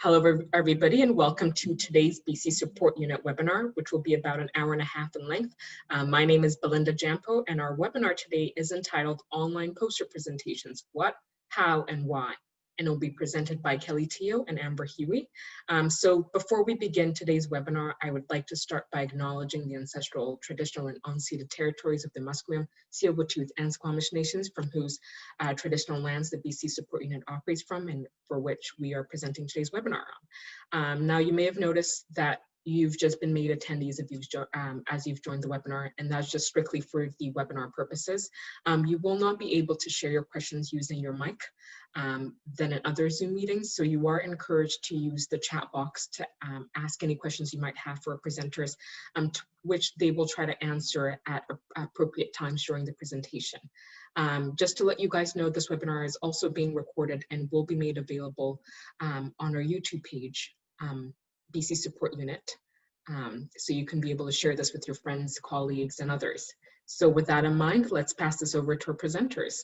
Hello, everybody, and welcome to today's BC Support Unit webinar, which will be about an hour and a half in length. My name is Belinda Jampo, and our webinar today is entitled Online Poster Presentations, What, How, and Why? And it will be presented by Kelly Teo and Amber Huey. So before we begin today's webinar, I would like to start by acknowledging the ancestral, traditional, and unceded territories of the Musqueam, Tsleil-Waututh, and Squamish nations from whose traditional lands the BC Support Unit operates from and for which we are presenting today's webinar on. Now, you may have noticed that you've just been made attendees as you've joined the webinar, and that's just strictly for the webinar purposes. You will not be able to share your questions using your mic than in other Zoom meetings, so you are encouraged to use the chat box to ask any questions you might have for our presenters, which they will try to answer at appropriate times during the presentation. Just to let you guys know, this webinar is also being recorded and will be made available on our YouTube page, BC Support Unit, so you can be able to share this with your friends, colleagues, and others. So with that in mind, let's pass this over to our presenters.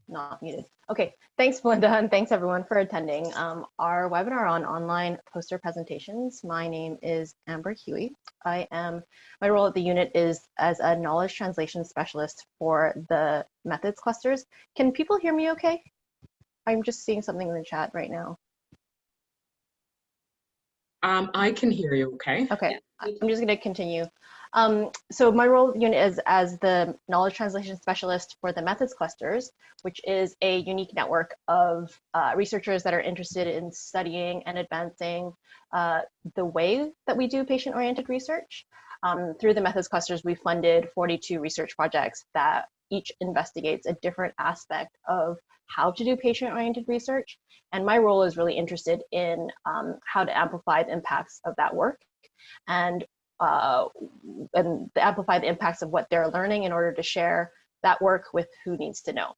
Not muted. Okay, thanks Belinda, and thanks everyone for attending our webinar on online poster presentations. My name is Amber Huey. My role at the unit is as a knowledge translation specialist for the methods clusters. Can people hear me okay? I'm just seeing something in the chat right now. I can hear you okay. Okay, yeah. I'm just going to continue. So my role at the unit is as the knowledge translation specialist for the methods clusters, which is a unique network of researchers that are interested in studying and advancing the way that we do patient-oriented research. Through the methods clusters, we funded 42 research projects that each investigates a different aspect of how to do patient-oriented research. And my role is really interested in how to amplify the impacts of that work and amplify the impacts of what they're learning in order to share that work with who needs to know.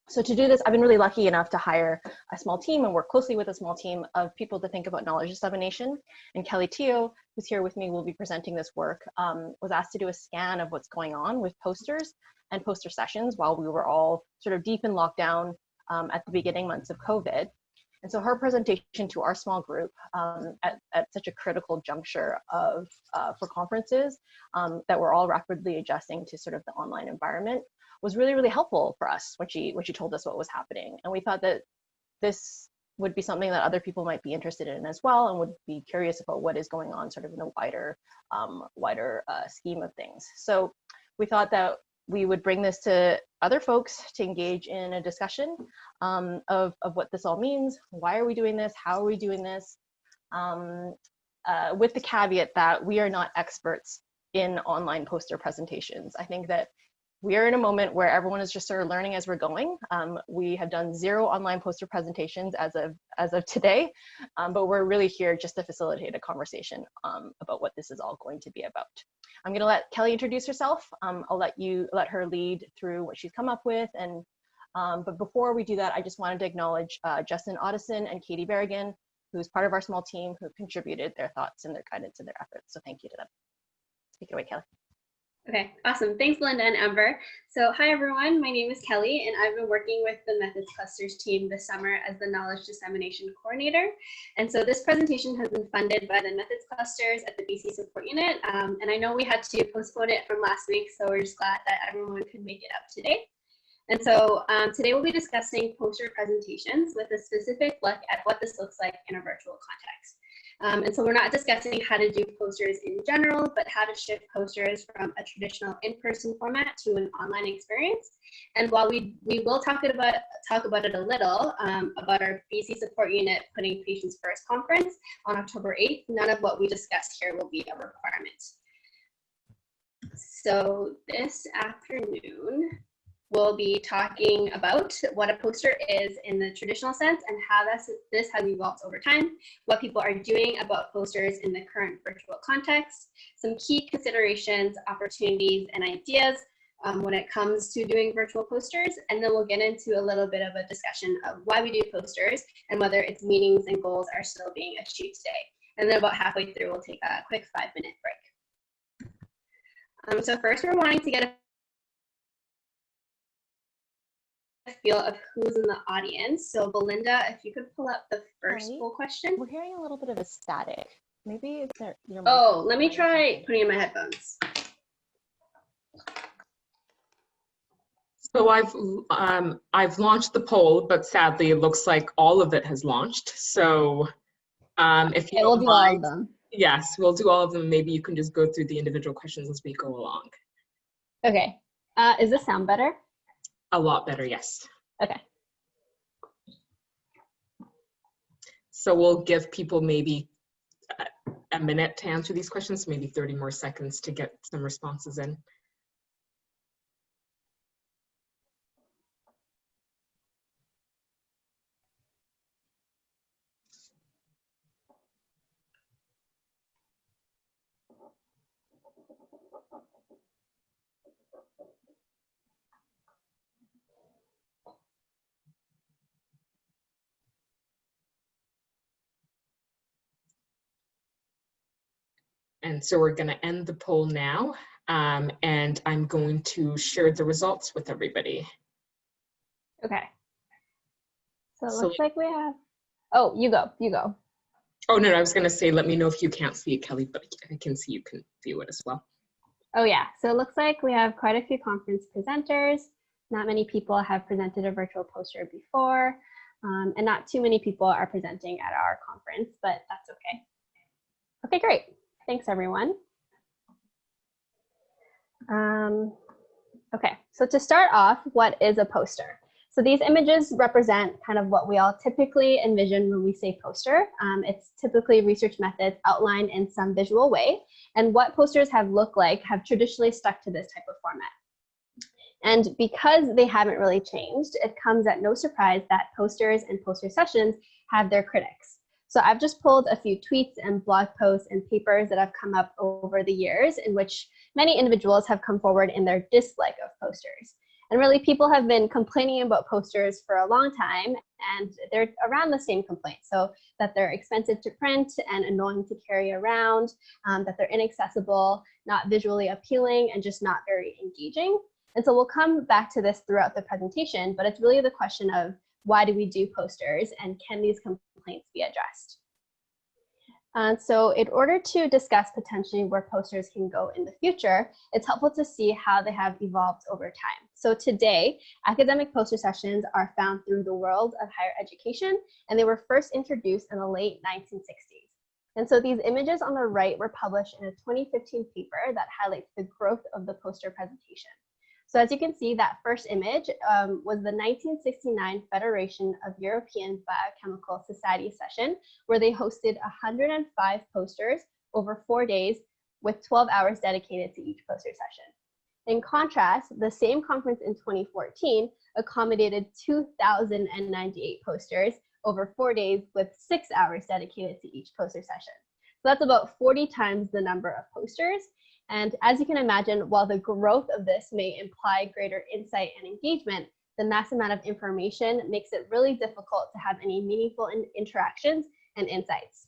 So to do this, I've been really lucky enough to hire a small team and work closely with a small team of people to think about knowledge dissemination. And Kelly Teo, who's here with me, will be presenting this work, was asked to do a scan of what's going on with posters and poster sessions while we were all sort of deep in lockdown at the beginning months of COVID. And so her presentation to our small group at such a critical juncture for conferences that we're all rapidly adjusting to sort of the online environment was really, really helpful for us when she told us what was happening. And we thought that this would be something that other people might be interested in as well and would be curious about what is going on sort of in a wider scheme of things. So we thought that we would bring this to other folks to engage in a discussion of what this all means. Why are we doing this? How are we doing this? With the caveat that we are not experts in online poster presentations. I think that we are in a moment where everyone is just sort of learning as we're going. We have done 0 online poster presentations as of today, but we're really here just to facilitate a conversation about what this is all going to be about. I'm going to let Kelly introduce herself. I'll let her lead through what she's come up with. And but before we do that, I just wanted to acknowledge Justin Otteson and Katie Berrigan, who's part of our small team, who contributed their thoughts and their guidance and their efforts. So thank you to them. Take it away, Kelly. Okay, awesome. Thanks, Belinda and Amber. So hi, everyone. My name is Kelly, and I've been working with the Methods Clusters team this summer as the Knowledge Dissemination Coordinator. And so this presentation has been funded by the Methods Clusters at the BC Support Unit. And I know we had to postpone it from last week, so we're just glad that everyone could make it up today. And so today we'll be discussing poster presentations with a specific look at what this looks like in a virtual context. And so we're not discussing how to do posters in general, but how to shift posters from a traditional in-person format to an online experience. And while we will talk about it a little, about our BC Support Unit Putting Patients First conference on October 8th, none of what we discussed here will be a requirement. So this afternoon, we'll be talking about what a poster is in the traditional sense and how this has evolved over time, what people are doing about posters in the current virtual context, some key considerations, opportunities, and ideas when it comes to doing virtual posters, and then we'll get into a little bit of a discussion of why we do posters and whether its meanings and goals are still being achieved today. And then about halfway through, we'll take a quick 5-minute break. So first, we're wanting to get a feel of who's in the audience. So Belinda, if you could pull up the first Kelly, poll question. we're hearing a little bit of a static. Maybe it's your Oh, let me try putting in my headphones. So I've launched the poll, but sadly it looks like all of it has launched. So if you Okay, we'll don't do all of mind, them. yes, we'll do all of them. Maybe you can just go through the individual questions as we go along. Okay. Is this sound better? A lot better, yes. Okay. So we'll give people maybe a minute to answer these questions, maybe 30 more seconds to get some responses in. And so we're going to end the poll now, and I'm going to share the results with everybody. Okay. So it So- looks like we have, oh, you go. Oh, no, I was going to say, let me know if you can't see it, Kelly, but I can see you can view it as well. Oh yeah, so it looks like we have quite a few conference presenters. Not many people have presented a virtual poster before, and not too many people are presenting at our conference, but that's okay. Okay, great. Thanks, everyone. Okay, so to start off, what is a poster? So these images represent kind of what we all typically envision when we say poster. It's typically research methods outlined in some visual way. And what posters have looked like have traditionally stuck to this type of format. And because they haven't really changed, it comes at no surprise that posters and poster sessions have their critics. So I've just pulled a few tweets and blog posts and papers that have come up over the years in which many individuals have come forward in their dislike of posters. And really, people have been complaining about posters for a long time, and they're around the same complaints. So that they're expensive to print and annoying to carry around, that they're inaccessible, not visually appealing, and just not very engaging. And so we'll come back to this throughout the presentation, but it's really the question of why do we do posters, and can these complaints be addressed? So in order to discuss potentially where posters can go in the future, it's helpful to see how they have evolved over time. So today, academic poster sessions are found through the world of higher education, and they were first introduced in the late 1960s. And so these images on the right were published in a 2015 paper that highlights the growth of the poster presentation. So as you can see, that first image was the 1969 Federation of European Biochemical Society session, where they hosted 105 posters over 4 days with 12 hours dedicated to each poster session. In contrast, the same conference in 2014 accommodated 2,098 posters over 4 days with 6 hours dedicated to each poster session. So that's about 40 times the number of posters. And as you can imagine, while the growth of this may imply greater insight and engagement, the mass amount of information makes it really difficult to have any meaningful interactions and insights.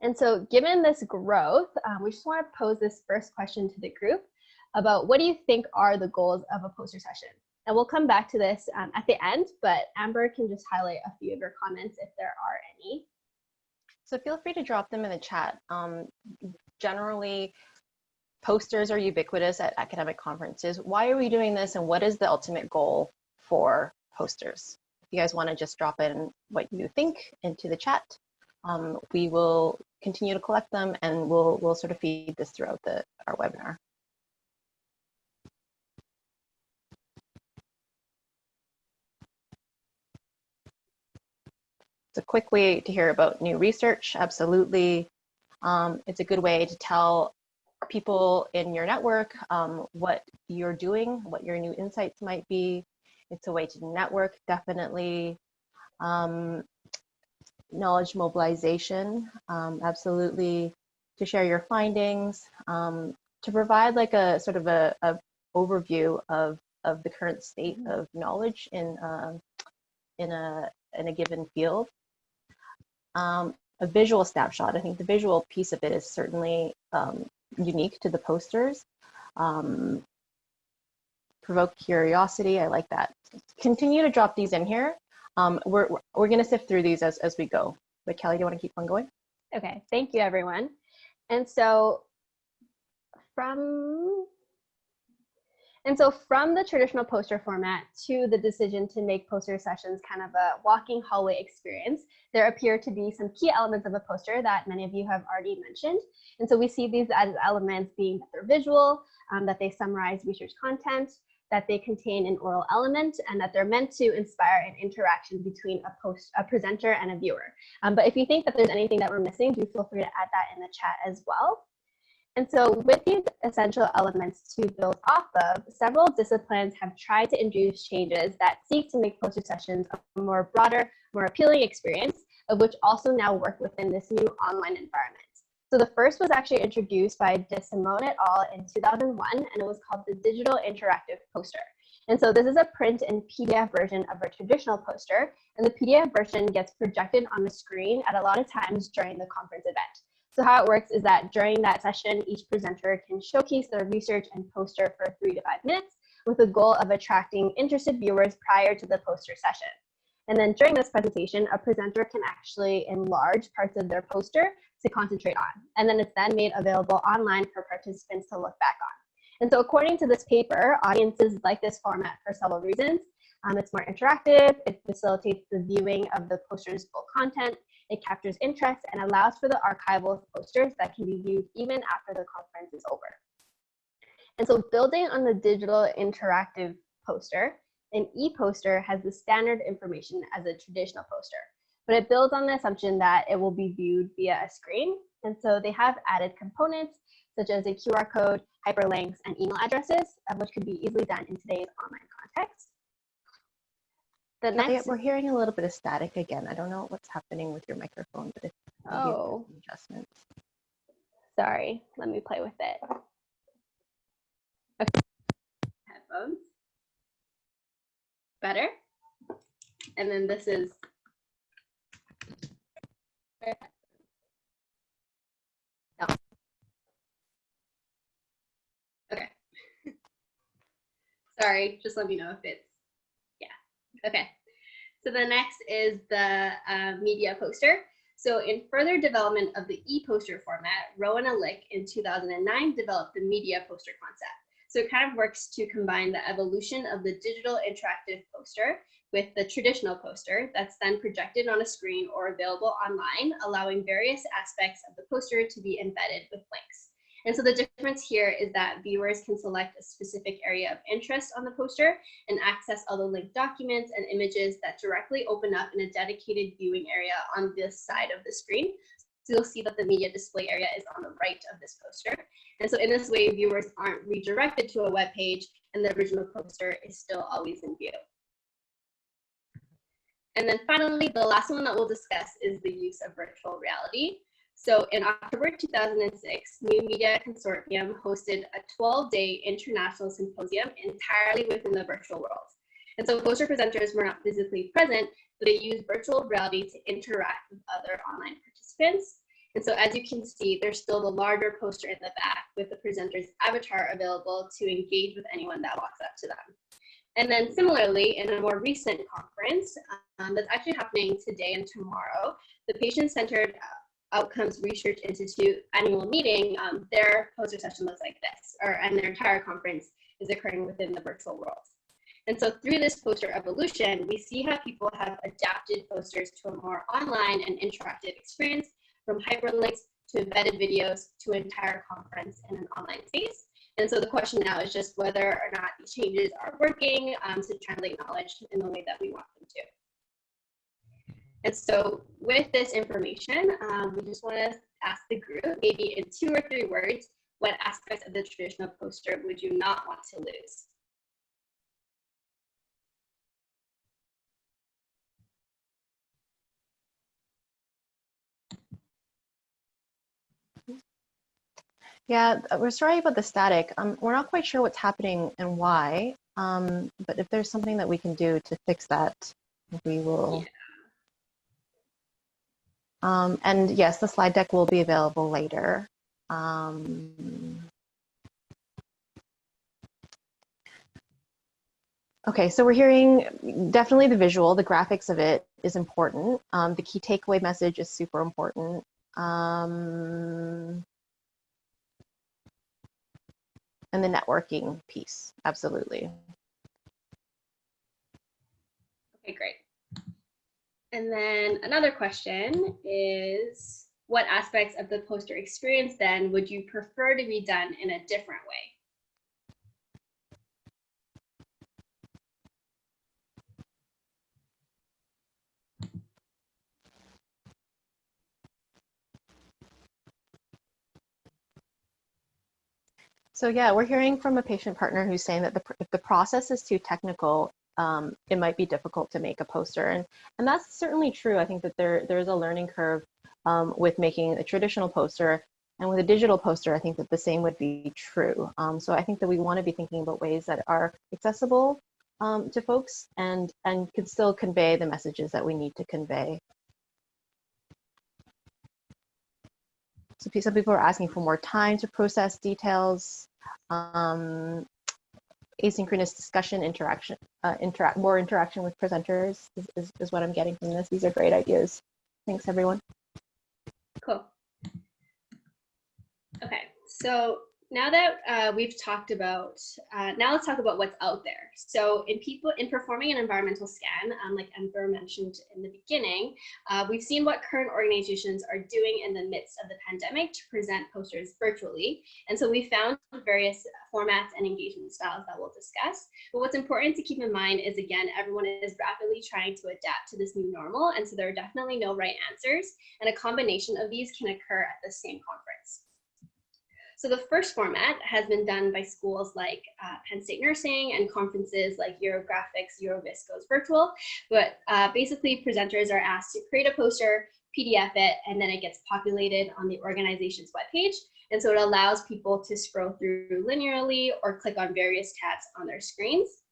And so given this growth, we just want to pose this first question to the group about what do you think are the goals of a poster session? And we'll come back to this at the end, but Amber can just highlight a few of your comments if there are any. So feel free to drop them in the chat. Generally, posters are ubiquitous at academic conferences. Why are we doing this, and what is the ultimate goal for posters? If you guys want to just drop in what you think into the chat, we will continue to collect them, and we'll sort of feed this throughout our webinar. It's a quick way to hear about new research, absolutely. It's a good way to tell people in your network what you're doing, what your new insights might be. It's a way to network, definitely. Knowledge mobilization, absolutely, to share your findings, to provide like a sort of a overview of the current state of knowledge in a given field. A visual snapshot. I think the visual piece of it is certainly unique to the posters. Provoke curiosity. I like that continue to drop these in here. We're going to sift through these as we go. But Kelly, do you want to keep on going? Okay, thank you, everyone. And so from the traditional poster format to the decision to make poster sessions kind of a walking hallway experience, there appear to be some key elements of a poster that many of you have already mentioned. And so we see these as elements being that they're visual, that they summarize research content, that they contain an oral element, and that they're meant to inspire an interaction between a presenter and a viewer. But if you think that there's anything that we're missing, do feel free to add that in the chat as well. And so with these essential elements to build off of, several disciplines have tried to introduce changes that seek to make poster sessions a more broader, more appealing experience, of which also now work within this new online environment. So the first was actually introduced by De Simone et al. In 2001, and it was called the Digital Interactive Poster. And so this is a print and PDF version of a traditional poster, and the PDF version gets projected on the screen at a lot of times during the conference event. So how it works is that during that session, each presenter can showcase their research and poster for 3 to 5 minutes with the goal of attracting interested viewers prior to the poster session. And then during this presentation, a presenter can actually enlarge parts of their poster to concentrate on. And then it's then made available online for participants to look back on. And so according to this paper, audiences like this format for several reasons. It's more interactive, it facilitates the viewing of the poster's full content, it captures interest, and allows for the archival of posters that can be viewed even after the conference is over. And so building on the digital interactive poster, an e-poster has the standard information as a traditional poster, but it builds on the assumption that it will be viewed via a screen. And so they have added components such as a QR code, hyperlinks, and email addresses, which could be easily done in today's online context. The next, we're hearing a little bit of static again. I don't know what's happening with your microphone, but it's adjustments. Sorry, let me play with it. Okay. Headphones. Better. And then this is no. Okay. Sorry, just let me know if it's okay. So the next is the media poster. So in further development of the e-poster format, Rowan and Lick in 2009 developed the media poster concept. So it kind of works to combine the evolution of the digital interactive poster with the traditional poster that's then projected on a screen or available online, allowing various aspects of the poster to be embedded with links. And so the difference here is that viewers can select a specific area of interest on the poster and access all the linked documents and images that directly open up in a dedicated viewing area on this side of the screen. So you'll see that the media display area is on the right of this poster. And so in this way, viewers aren't redirected to a web page and the original poster is still always in view. And then finally, the last one that we'll discuss is the use of virtual reality. So in October 2006, New Media Consortium hosted a 12-day international symposium entirely within the virtual world. And so poster presenters were not physically present, but they used virtual reality to interact with other online participants. And so as you can see, there's still the larger poster in the back with the presenter's avatar available to engage with anyone that walks up to them. And then similarly, in a more recent conference that's actually happening today and tomorrow, the Patient-Centered Outcomes Research Institute annual meeting, their poster session looks like this, and their entire conference is occurring within the virtual world. And so through this poster evolution, we see how people have adapted posters to a more online and interactive experience, from hyperlinks to embedded videos to an entire conference in an online space. And so the question now is just whether or not these changes are working to translate knowledge in the way that we want them to. And so with this information, we just want to ask the group, maybe in 2 or 3 words, what aspects of the traditional poster would you not want to lose? Yeah, we're sorry about the static. We're not quite sure what's happening and why, but if there's something that we can do to fix that, we will. Yeah. And yes, the slide deck will be available later. Okay, so we're hearing definitely the visual, the graphics of it is important. The key takeaway message is super important. And the networking piece, absolutely. Okay, great. And then another question is, what aspects of the poster experience then would you prefer to be done in a different way? So yeah, we're hearing from a patient partner who's saying that if the process is too technical, it might be difficult to make a poster. And that's certainly true. I think that there is a learning curve with making a traditional poster. And with a digital poster, I think that the same would be true. So I think that we want to be thinking about ways that are accessible to folks and can still convey the messages that we need to convey. So some people are asking for more time to process details, asynchronous discussion, more interaction with presenters is what I'm getting from this. These are great ideas. Thanks, everyone. Cool. Okay, so now that we've talked about, now let's talk about what's out there. So in performing an environmental scan, like Ember mentioned in the beginning, we've seen what current organizations are doing in the midst of the pandemic to present posters virtually. And so we found various formats and engagement styles that we'll discuss. But what's important to keep in mind is, again, everyone is rapidly trying to adapt to this new normal. And so there are definitely no right answers. And a combination of these can occur at the same conference. So the first format has been done by schools like Penn State Nursing and conferences like Eurographics, Eurovis goes virtual. But basically presenters are asked to create a poster, PDF it, and then it gets populated on the organization's webpage. And so it allows people to scroll through linearly or click on various tabs on their screens.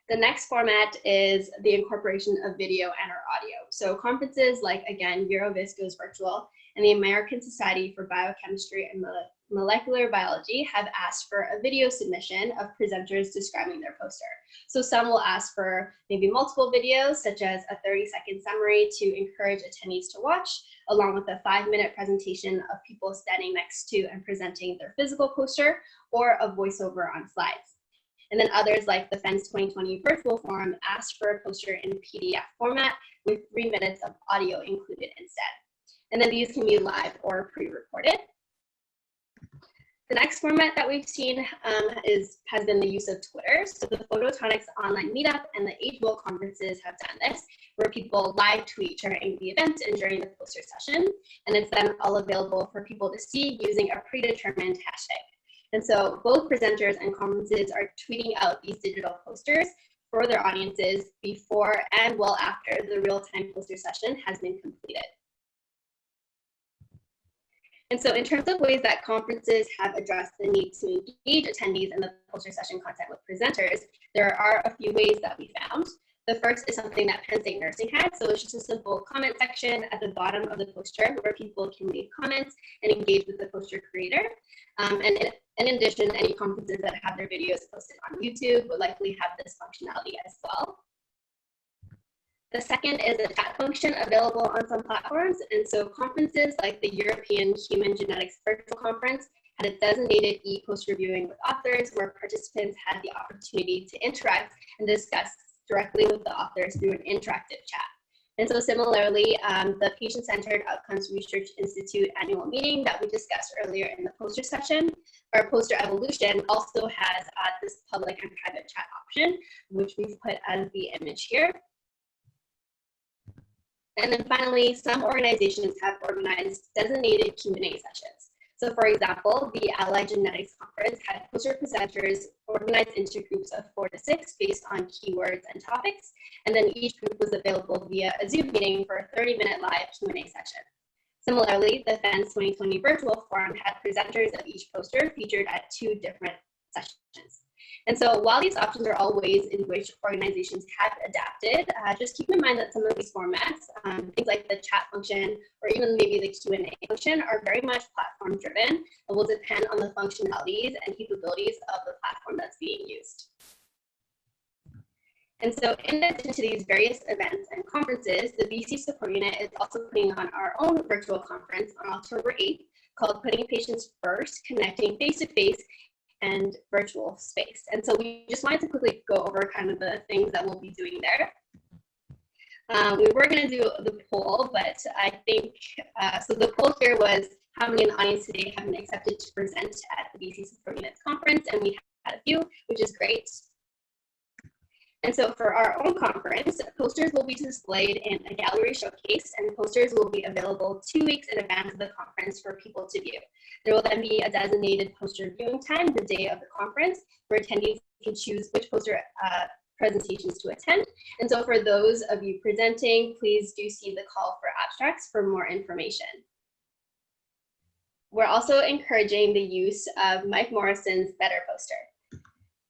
The next format is the incorporation of video and or audio. So conferences like, again, Eurovis goes virtual, and the American Society for Biochemistry and Molecular Biology have asked for a video submission of presenters describing their poster. So some will ask for maybe multiple videos, such as a 30-second summary to encourage attendees to watch, along with a 5-minute presentation of people standing next to and presenting their physical poster, or a voiceover on slides. And then others like the FENS 2020 virtual forum asked for a poster in PDF format with 3 minutes of audio included instead. And then these can be live or pre-recorded. The next format that we've seen has been the use of Twitter. So the Photonics online meetup and the Age-Well conferences have done this, where people live tweet during the event and during the poster session. And it's then all available for people to see using a predetermined hashtag. And so both presenters and conferences are tweeting out these digital posters for their audiences before and well after the real-time poster session has been completed. And so in terms of ways that conferences have addressed the need to engage attendees in the poster session content with presenters, there are a few ways that we found. The first is something that Penn State Nursing had. So it's just a simple comment section at the bottom of the poster where people can leave comments and engage with the poster creator. And in addition, any conferences that have their videos posted on YouTube would likely have this functionality as well. The second is a chat function available on some platforms. And so conferences like the European Human Genetics Virtual Conference had a designated e-poster viewing with authors where participants had the opportunity to interact and discuss directly with the authors through an interactive chat. And so similarly, the Patient-Centered Outcomes Research Institute annual meeting that we discussed earlier in the poster session, or poster evolution, also has this public and private chat option, which we've put as the image here. And then finally, some organizations have organized designated Q&A sessions. So for example, the Allied Genetics Conference had poster presenters organized into groups of 4 to 6 based on keywords and topics. And then each group was available via a Zoom meeting for a 30-minute live Q&A session. Similarly, the FENS 2020 virtual forum had presenters of each poster featured at 2 different sessions. And so while these options are all ways in which organizations have adapted, just keep in mind that some of these formats, things like the chat function or even maybe the Q&A function, are very much platform driven and will depend on the functionalities and capabilities of the platform that's being used. And so in addition to these various events and conferences, the BC Support Unit is also putting on our own virtual conference on October 8th called Putting Patients First, Connecting Face-to-Face and Virtual Space. And so we just wanted to quickly go over kind of the things that we'll be doing there. We were going to do the poll, but I think, so the poll here was how many in the audience today have been accepted to present at the BC Support Units conference, and we had a few, which is great. And so for our own conference, posters will be displayed in a gallery showcase, and posters will be available 2 weeks in advance of the conference for people to view. There will then be a designated poster viewing time the day of the conference, where attendees can choose which poster presentations to attend. And so for those of you presenting, please do see the call for abstracts for more information. We're also encouraging the use of Mike Morrison's Better poster.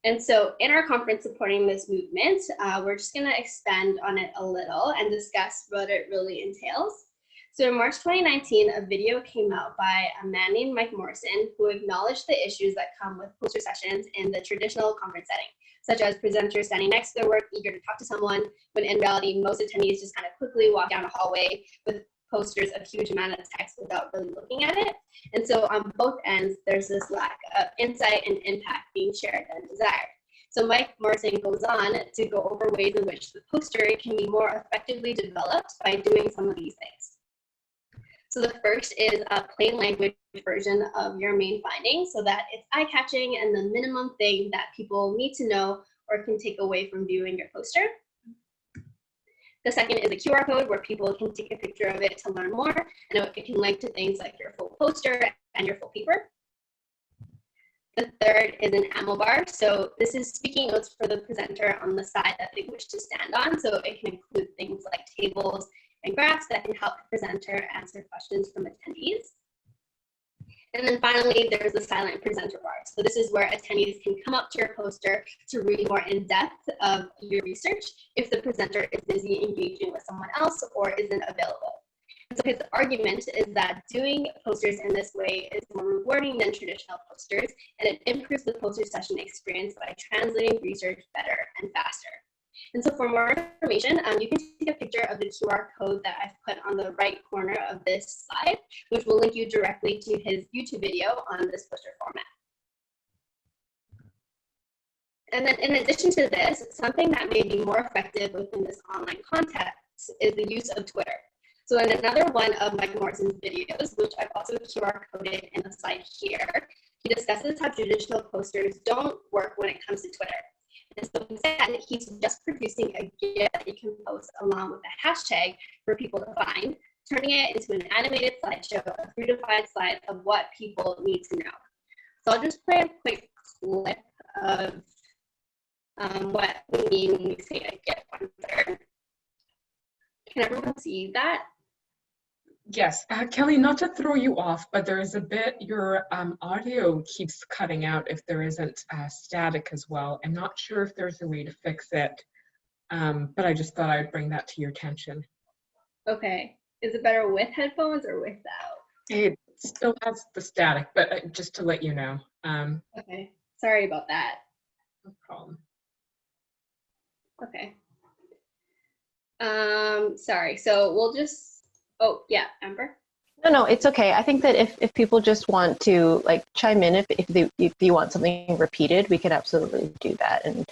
And so in our conference supporting this movement, we're just going to expand on it a little and discuss what it really entails. So in March 2019, a video came out by a man named Mike Morrison who acknowledged the issues that come with poster sessions in the traditional conference setting, such as presenters standing next to their work, eager to talk to someone, when in reality, most attendees just kind of quickly walk down a hallway with posters of huge amount of text without really looking at it. And so on both ends, there's this lack of insight and impact being shared and desired. So Mike Morrison goes on to go over ways in which the poster can be more effectively developed by doing some of these things. So the first is a plain language version of your main findings so that it's eye-catching and the minimum thing that people need to know or can take away from viewing your poster. The second is a QR code where people can take a picture of it to learn more, and it can link to things like your full poster and your full paper. The third is an ammo bar. So this is speaking notes for the presenter on the side that they wish to stand on. So it can include things like tables and graphs that can help the presenter answer questions from attendees. And then finally, there's the silent presenter bar. So this is where attendees can come up to your poster to read more in depth of your research if the presenter is busy engaging with someone else or isn't available. And so his argument is that doing posters in this way is more rewarding than traditional posters, and it improves the poster session experience by translating research better and faster. And so for more information, you can take a picture of the QR code that I've put on the right corner of this slide, which will link you directly to his YouTube video on this poster format. And then in addition to this, something that may be more effective within this online context is the use of Twitter. So in another one of Mike Morrison's videos, which I've also QR coded in the slide here, he discusses how traditional posters don't work when it comes to Twitter. And so instead, he's just producing a GIF that you can post along with a hashtag for people to find, turning it into an animated slideshow of 3 to 5 slides of what people need to know. So I'll just play a quick clip of what we mean when we say a GIF on Twitter. Can everyone see that? Yes, Kelly, not to throw you off, but there is a bit, your audio keeps cutting out if there isn't static as well. I'm not sure if there's a way to fix it, but I just thought I'd bring that to your attention. Okay, is it better with headphones or without? It still has the static, but just to let you know. Okay, sorry about that. No problem. Okay. Sorry, so we'll just, oh yeah, Amber? No, it's okay. I think that if people just want to like chime in, if you want something repeated, we can absolutely do that. And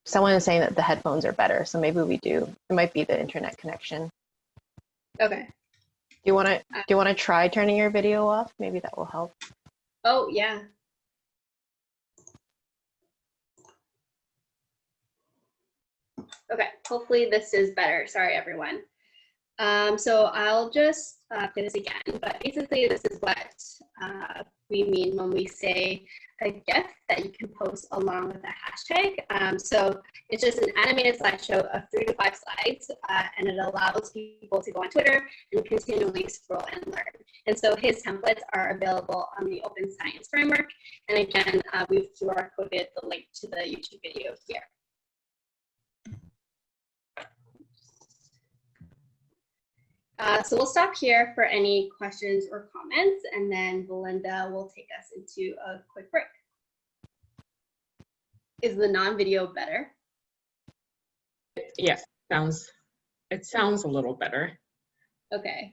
someone is saying that the headphones are better, so maybe we do. It might be the internet connection. Okay. Do you want to try turning your video off? Maybe that will help. Oh yeah. Okay, hopefully this is better. Sorry, everyone. So I'll just play this again, but basically this is what we mean when we say a GIF that you can post along with a hashtag. So it's just an animated slideshow of 3 to 5 slides, and it allows people to go on Twitter and continually scroll and learn. And so his templates are available on the Open Science Framework. And again, we've QR coded the link to the YouTube video here. So we'll stop here for any questions or comments, and then Belinda will take us into a quick break. Is the non-video better? Yeah, it sounds a little better. Okay.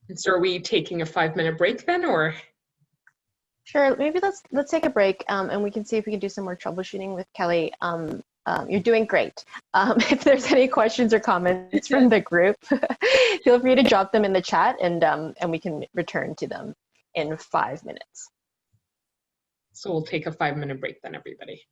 And so are we taking a 5-minute break then, or? Sure, maybe let's take a break, and we can see if we can do some more troubleshooting with Kelly. You're doing great. If there's any questions or comments from the group, feel free to drop them in the chat, and we can return to them in 5 minutes. So we'll take a 5-minute break then, everybody.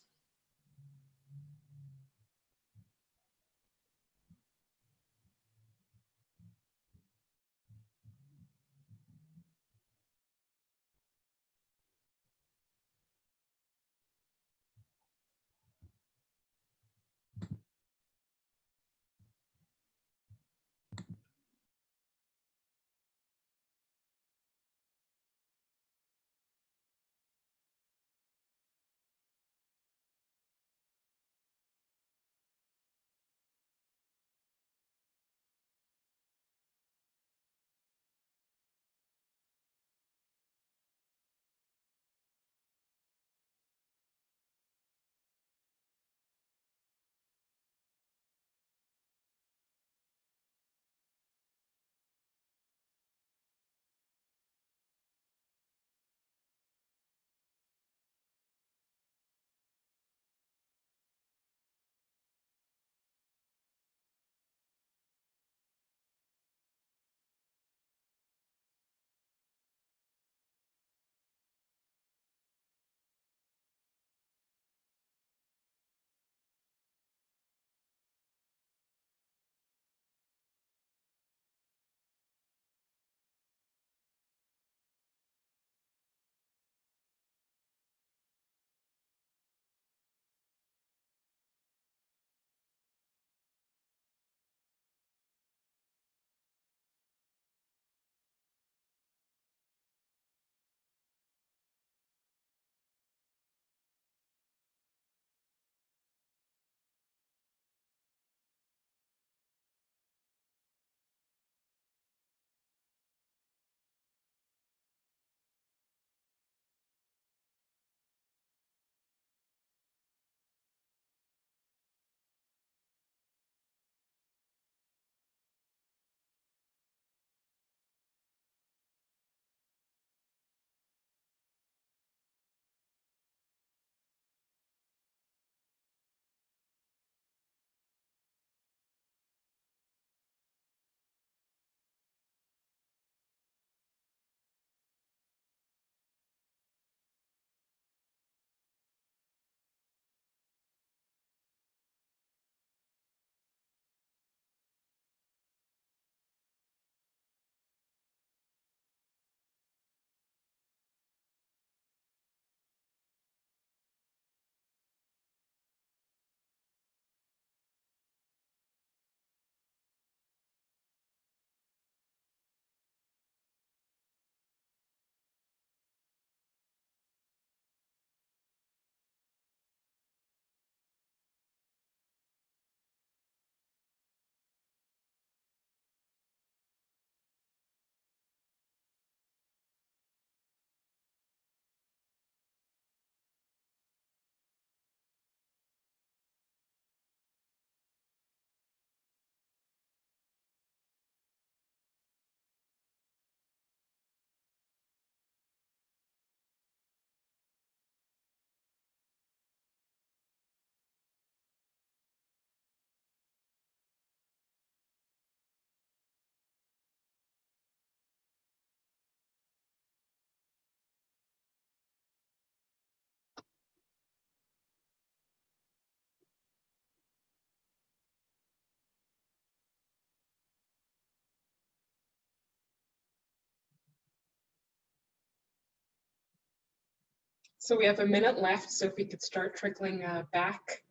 So we have a minute left, so if we could start trickling back,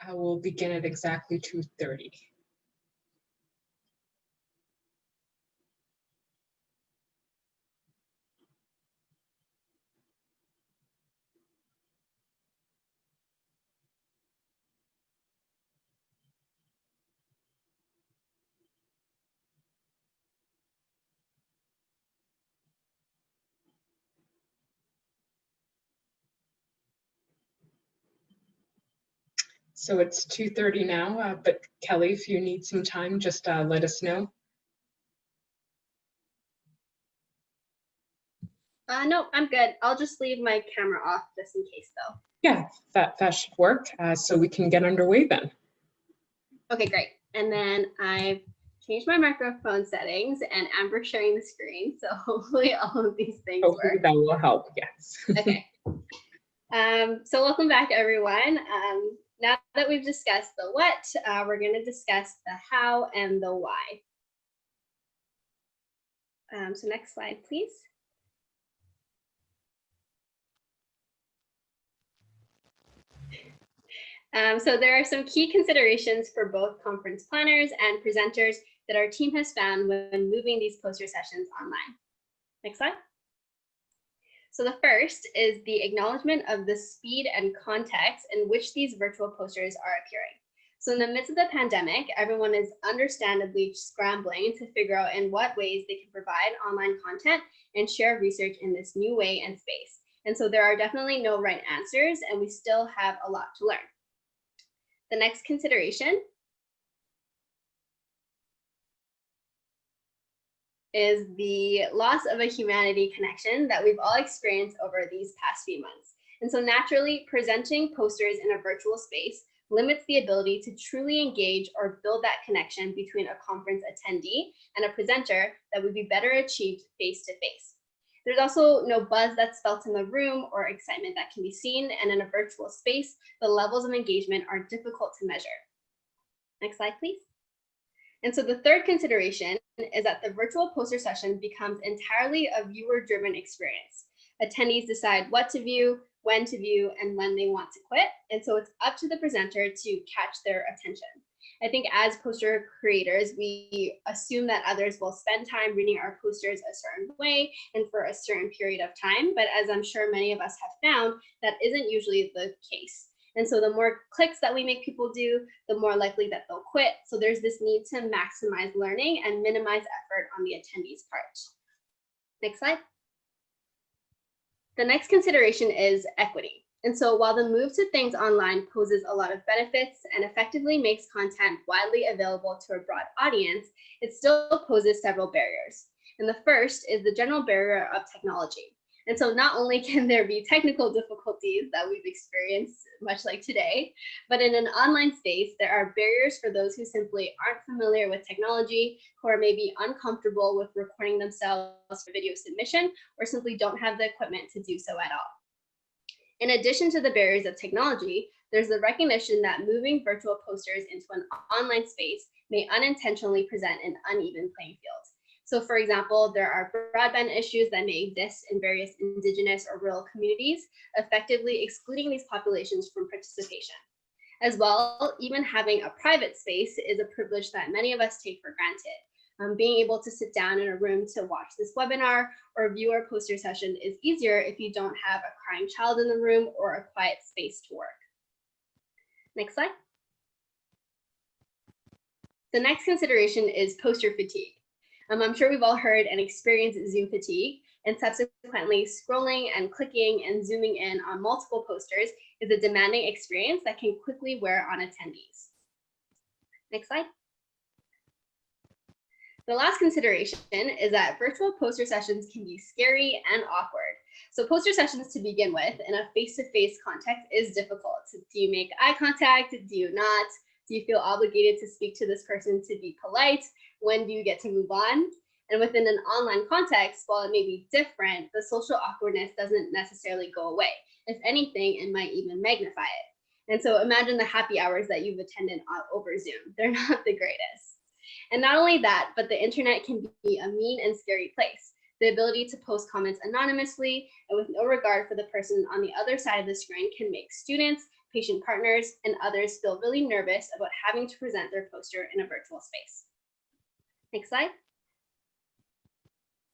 we'll begin at exactly 2:30. So it's 2:30 now, but Kelly, if you need some time, just let us know. No, I'm good. I'll just leave my camera off just in case though. Yeah, that should work. So we can get underway then. Okay, great. And then I've changed my microphone settings and Amber's sharing the screen. So hopefully all of these things Hopefully work. that will help, yes. Okay. So welcome back, everyone. Now that we've discussed the what, we're going to discuss the how and the why. So next slide, please. So there are some key considerations for both conference planners and presenters that our team has found when moving these poster sessions online. Next slide. So the first is the acknowledgement of the speed and context in which these virtual posters are appearing. So in the midst of the pandemic, everyone is understandably scrambling to figure out in what ways they can provide online content and share research in this new way and space. And so there are definitely no right answers, and we still have a lot to learn. The next consideration is the loss of a humanity connection that we've all experienced over these past few months. And so naturally, presenting posters in a virtual space limits the ability to truly engage or build that connection between a conference attendee and a presenter that would be better achieved face-to-face. There's also no buzz that's felt in the room or excitement that can be seen, and in a virtual space, the levels of engagement are difficult to measure. Next slide, please. And so the third consideration is that the virtual poster session becomes entirely a viewer-driven experience. Attendees decide what to view, when to view, and when they want to quit. And so it's up to the presenter to catch their attention. I think as poster creators, we assume that others will spend time reading our posters a certain way and for a certain period of time. But as I'm sure many of us have found, that isn't usually the case. And so the more clicks that we make people do, the more likely that they'll quit. So there's this need to maximize learning and minimize effort on the attendees' part. Next slide. The next consideration is equity. And so while the move to things online poses a lot of benefits and effectively makes content widely available to a broad audience, it still poses several barriers. And the first is the general barrier of technology. And so not only can there be technical difficulties that we've experienced, much like today, but in an online space, there are barriers for those who simply aren't familiar with technology, who are maybe uncomfortable with recording themselves for video submission, or simply don't have the equipment to do so at all. In addition to the barriers of technology, there's the recognition that moving virtual posters into an online space may unintentionally present an uneven playing field. So for example, there are broadband issues that may exist in various Indigenous or rural communities, effectively excluding these populations from participation. As well, even having a private space is a privilege that many of us take for granted. Being able to sit down in a room to watch this webinar or view our poster session is easier if you don't have a crying child in the room or a quiet space to work. Next slide. The next consideration is poster fatigue. I'm sure we've all heard and experienced Zoom fatigue, and subsequently scrolling and clicking and zooming in on multiple posters is a demanding experience that can quickly wear on attendees. Next slide. The last consideration is that virtual poster sessions can be scary and awkward. So poster sessions to begin with in a face-to-face context is difficult. Do you make eye contact? Do you not? Do you feel obligated to speak to this person to be polite? When do you get to move on? And within an online context, while it may be different, the social awkwardness doesn't necessarily go away. If anything, it might even magnify it. And so imagine the happy hours that you've attended over Zoom. They're not the greatest. And not only that, but the internet can be a mean and scary place. The ability to post comments anonymously and with no regard for the person on the other side of the screen can make students, patient partners, and others feel really nervous about having to present their poster in a virtual space. Next slide.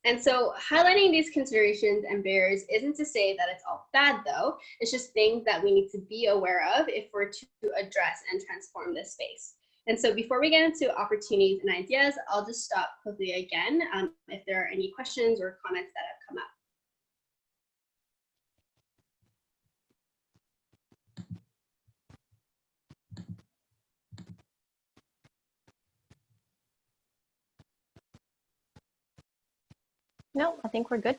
And so highlighting these considerations and barriers isn't to say that it's all bad though, it's just things that we need to be aware of if we're to address and transform this space. And so before we get into opportunities and ideas, I'll just stop quickly again if there are any questions or comments that have come up. No, I think we're good.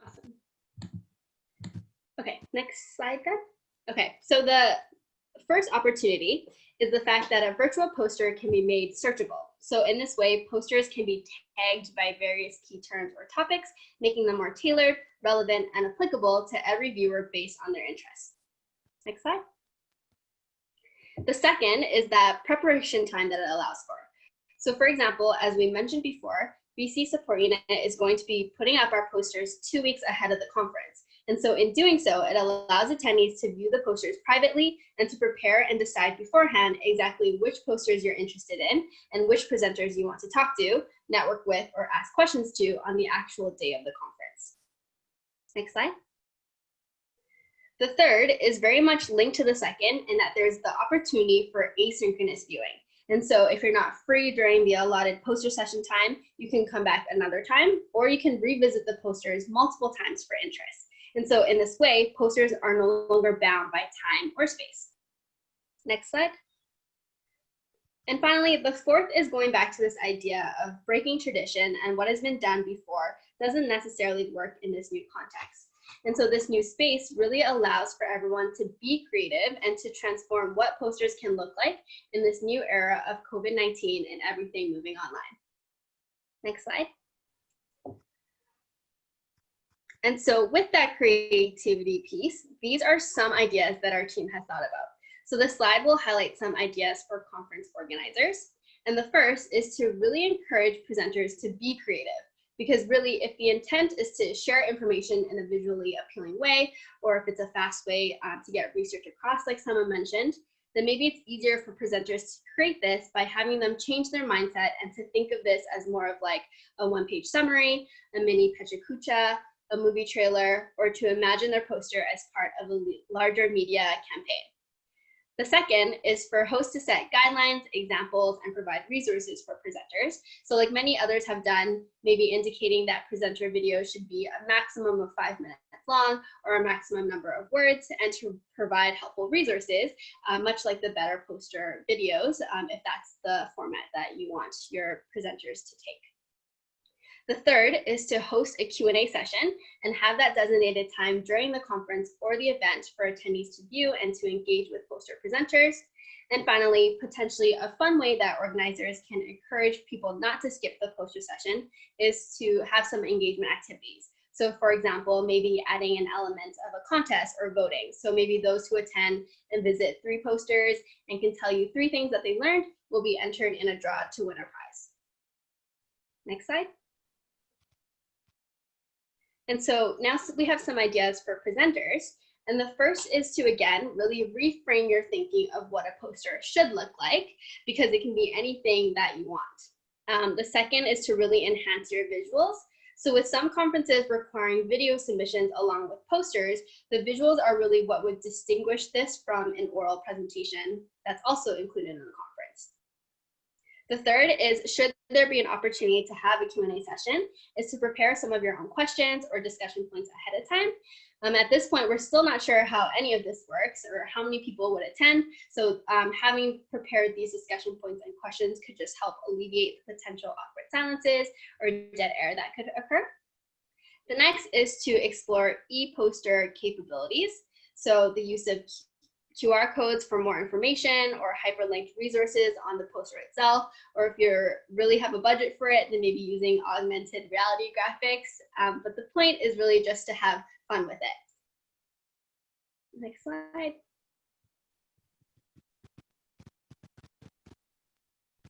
Awesome. Okay, next slide then. Okay, so the first opportunity is the fact that a virtual poster can be made searchable. So in this way, posters can be tagged by various key terms or topics, making them more tailored, relevant, and applicable to every viewer based on their interests. Next slide. The second is that preparation time that it allows for. So for example, as we mentioned before, BC Support Unit is going to be putting up our posters 2 weeks ahead of the conference. And so in doing so, it allows attendees to view the posters privately and to prepare and decide beforehand exactly which posters you're interested in and which presenters you want to talk to, network with, or ask questions to on the actual day of the conference. Next slide. The third is very much linked to the second in that there's the opportunity for asynchronous viewing. And so if you're not free during the allotted poster session time, you can come back another time, or you can revisit the posters multiple times for interest. And so in this way, posters are no longer bound by time or space. Next slide. And finally, the fourth is going back to this idea of breaking tradition, and what has been done before doesn't necessarily work in this new context. And so this new space really allows for everyone to be creative and to transform what posters can look like in this new era of COVID-19 and everything moving online. Next slide. And so with that creativity piece, these are some ideas that our team has thought about. So this slide will highlight some ideas for conference organizers. And the first is to really encourage presenters to be creative. Because really, if the intent is to share information in a visually appealing way, or if it's a fast way to get research across, like someone mentioned, then maybe it's easier for presenters to create this by having them change their mindset and to think of this as more of like a one-page summary, a mini pechakucha, a movie trailer, or to imagine their poster as part of a larger media campaign. The second is for hosts to set guidelines, examples, and provide resources for presenters. So like many others have done, maybe indicating that presenter videos should be a maximum of 5 minutes long or a maximum number of words, and to provide helpful resources, much like the Better Poster videos, if that's the format that you want your presenters to take. The third is to host a Q&A session and have that designated time during the conference or the event for attendees to view and to engage with poster presenters. And finally, potentially a fun way that organizers can encourage people not to skip the poster session is to have some engagement activities. So for example, maybe adding an element of a contest or voting. So maybe those who attend and visit 3 posters and can tell you 3 things that they learned will be entered in a draw to win a prize. Next slide. And so now we have some ideas for presenters. And the first is to, again, really reframe your thinking of what a poster should look like, because it can be anything that you want. The second is to really enhance your visuals. So with some conferences requiring video submissions along with posters, the visuals are really what would distinguish this from an oral presentation that's also included in the conference. The third is, should there be an opportunity to have a Q&A session, is to prepare some of your own questions or discussion points ahead of time. At this point, we're still not sure how any of this works or how many people would attend. So having prepared these discussion points and questions could just help alleviate the potential awkward silences or dead air that could occur. The next is to explore e-poster capabilities. So the use of QR codes for more information or hyperlinked resources on the poster itself, or if you really have a budget for it, then maybe using augmented reality graphics. But the point is really just to have fun with it. Next slide.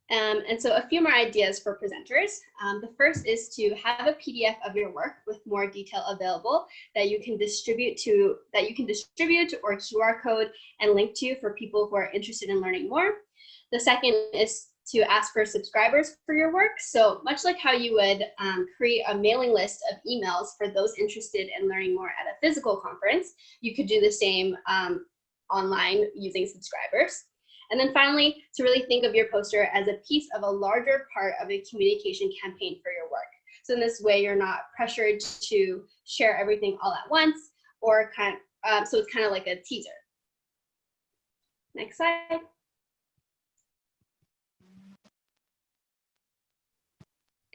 And so a few more ideas for presenters. The first is to have a PDF of your work with more detail available that you can distribute or QR code and link to for people who are interested in learning more. The second is to ask for subscribers for your work. So much like how you would create a mailing list of emails for those interested in learning more at a physical conference, you could do the same online using subscribers. And then finally, to really think of your poster as a piece of a larger part of a communication campaign for your work. So in this way, you're not pressured to share everything all at once, or so it's kind of like a teaser. Next slide.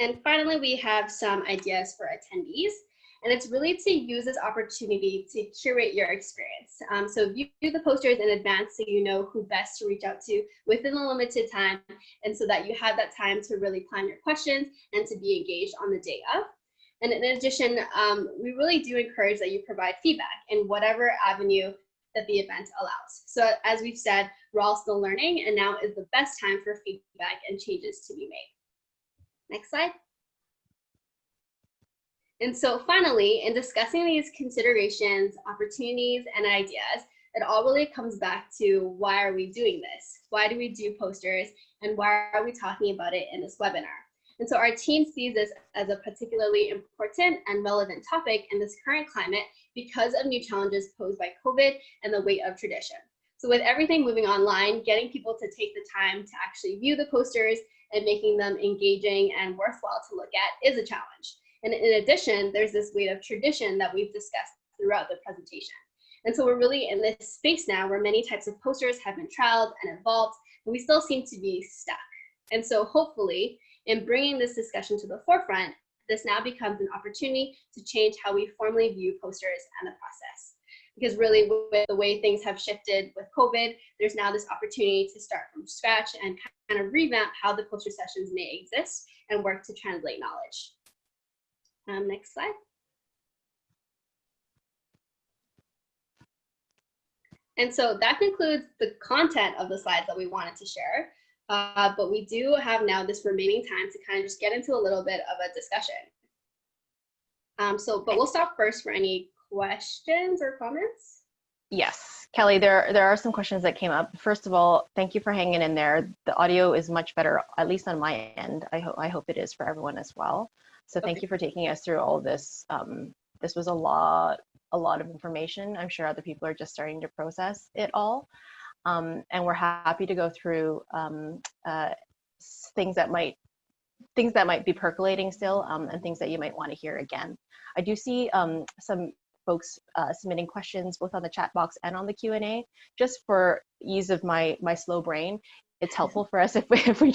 And finally, we have some ideas for attendees. And it's really to use this opportunity to curate your experience. So view the posters in advance so you know who best to reach out to within a limited time, and so that you have that time to really plan your questions and to be engaged on the day of. And in addition, we really do encourage that you provide feedback in whatever avenue that the event allows. So as we've said, we're all still learning, and now is the best time for feedback and changes to be made. Next slide. And so finally, in discussing these considerations, opportunities, and ideas, it all really comes back to, why are we doing this? Why do we do posters? And why are we talking about it in this webinar? And so our team sees this as a particularly important and relevant topic in this current climate because of new challenges posed by COVID and the weight of tradition. So with everything moving online, getting people to take the time to actually view the posters and making them engaging and worthwhile to look at is a challenge. And in addition, there's this weight of tradition that we've discussed throughout the presentation. And so we're really in this space now where many types of posters have been trialed and evolved, but we still seem to be stuck. And so hopefully, in bringing this discussion to the forefront, this now becomes an opportunity to change how we formally view posters and the process. Because really, with the way things have shifted with COVID, there's now this opportunity to start from scratch and kind of revamp how the poster sessions may exist and work to translate knowledge. Next slide. And so that concludes the content of the slides that we wanted to share. But we do have now this remaining time to kind of just get into a little bit of a discussion. But we'll stop first for any questions or comments. Yes, Kelly, there are some questions that came up. First of all, thank you for hanging in there. The audio is much better, at least on my end. I hope it is for everyone as well. So thank you for taking us through all this. This was a lot of information. I'm sure other people are just starting to process it all. And we're happy to go through things that might be percolating still, and things that you might want to hear again. I do see some folks submitting questions both on the chat box and on the Q&A. Just for ease of my slow brain, it's helpful for us if we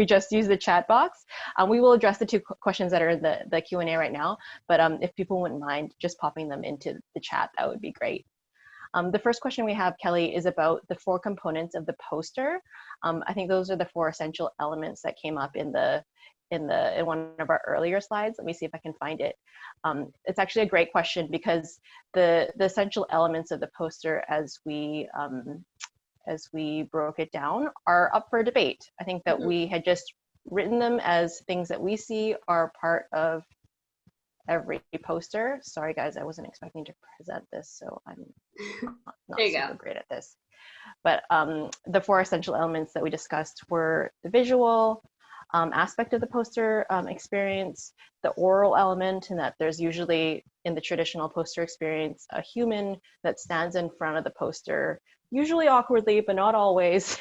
just use the chat box. We will address the two questions that are in the Q&A right now, but if people wouldn't mind just popping them into the chat, that would be great. The first question we have, Kelly, is about the 4 components of the poster. I think those are the 4 essential elements that came up in one of our earlier slides. Let me see if I can find it. It's actually a great question because the essential elements of the poster as we broke it down are up for debate. I think that we had just written them as things that we see are part of every poster. Sorry guys, I wasn't expecting to present this, so I'm not super great at this. But the 4 essential elements that we discussed were the visual aspect of the poster experience, the oral element, and that there's usually in the traditional poster experience a human that stands in front of the poster, usually awkwardly, but not always,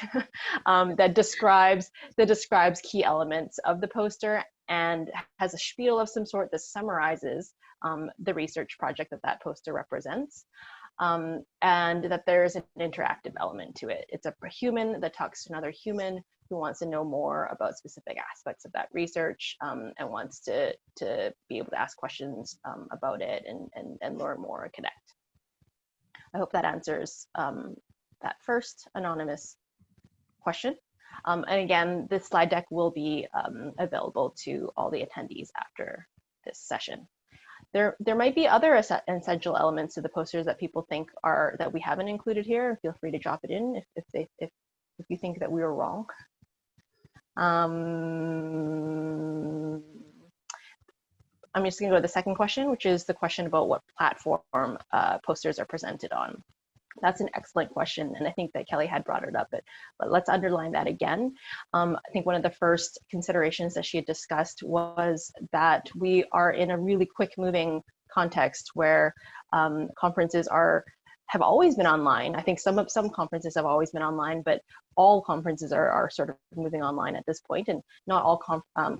that describes key elements of the poster and has a spiel of some sort that summarizes the research project that poster represents, and that there's an interactive element to it. It's a human that talks to another human who wants to know more about specific aspects of that research, and wants to be able to ask questions about it and learn more and connect. I hope that answers that first anonymous question. And again, this slide deck will be available to all the attendees after this session. There might be other essential elements to the posters that people think that we haven't included here. Feel free to drop it in if you think that we were wrong. I'm just going to go to the second question, which is the question about what platform posters are presented on. That's an excellent question, and I think that Kelly had brought it up, but let's underline that again. I think one of the first considerations that she had discussed was that we are in a really quick-moving context where conferences have always been online. I think some conferences have always been online, but all conferences are sort of moving online at this point, and not all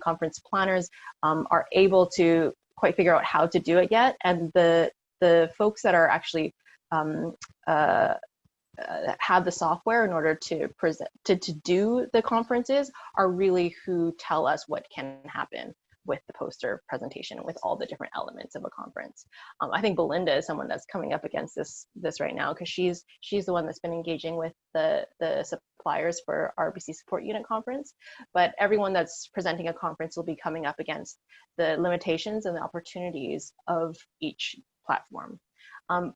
conference planners are able to quite figure out how to do it yet. And the folks that are actually have the software in order to present to do the conferences are really who tell us what can happen. with the poster presentation with all the different elements of a conference. I think Belinda is someone that's coming up against this right now, because she's the one that's been engaging with the suppliers for our BC Support Unit conference. But everyone that's presenting a conference will be coming up against the limitations and the opportunities of each platform.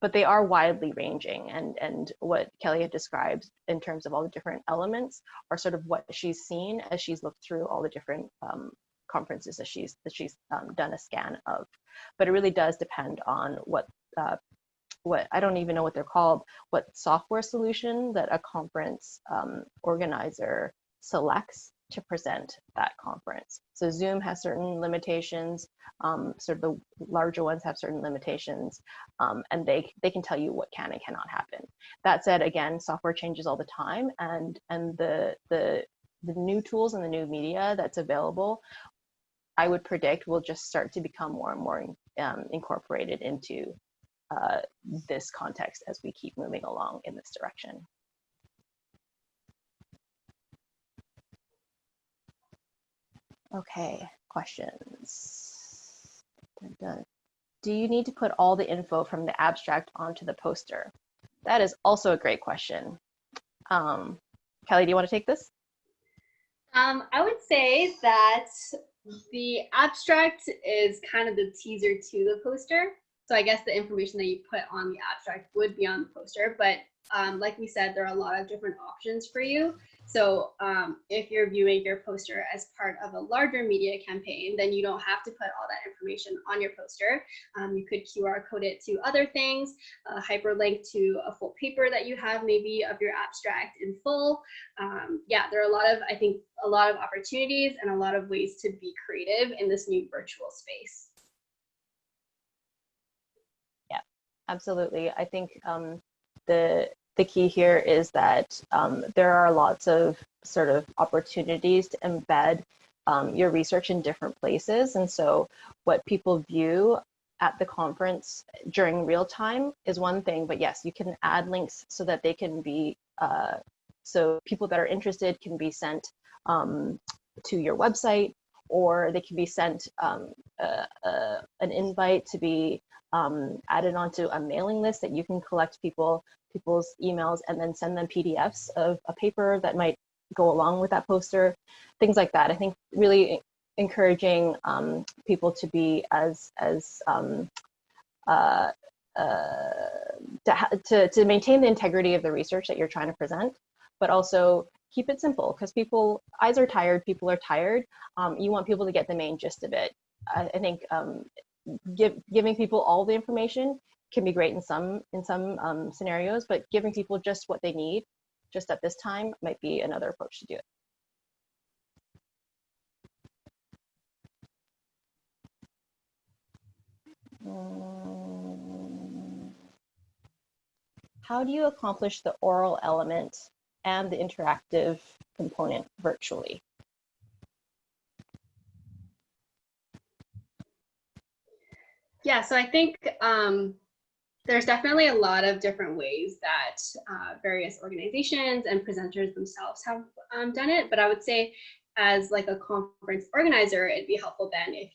But they are widely ranging, and what Kelly had described in terms of all the different elements are sort of what she's seen as she's looked through all the different conferences that she's done a scan of. But it really does depend on what I don't even know what they're called, what software solution that a conference organizer selects to present that conference. So Zoom has certain limitations, sort of the larger ones have certain limitations, and they can tell you what can and cannot happen. That said, again, software changes all the time, and the new tools and the new media that's available, I would predict, will just start to become more and more incorporated into this context as we keep moving along in this direction. Okay, questions. Dun, dun. Do you need to put all the info from the abstract onto the poster? That is also a great question. Kelly, do you want to take this? I would say that the abstract is kind of the teaser to the poster. So I guess the information that you put on the abstract would be on the poster, but like we said, there are a lot of different options for you. So if you're viewing your poster as part of a larger media campaign, then you don't have to put all that information on your poster. You could QR code it to other things, hyperlink to a full paper that you have maybe of your abstract in full. Yeah, there are I think a lot of opportunities and a lot of ways to be creative in this new virtual space. Yeah, absolutely. I think the key here is that there are lots of sort of opportunities to embed your research in different places. And so what people view at the conference during real time is one thing, but yes, you can add links so that they can be, so people that are interested can be sent to your website, or they can be sent an invite to be added onto a mailing list that you can collect people's emails and then send them PDFs of a paper that might go along with that poster, things like that. I think really encouraging people to be to maintain the integrity of the research that you're trying to present, but also keep it simple, because eyes are tired, people are tired. You want people to get the main gist of it. I think giving people all the information can be great in some scenarios, but giving people just what they need just at this time might be another approach to do it. How do you accomplish the oral element and the interactive component virtually? Yeah, so I think there's definitely a lot of different ways that various organizations and presenters themselves have done it. But I would say, as like a conference organizer, it'd be helpful then if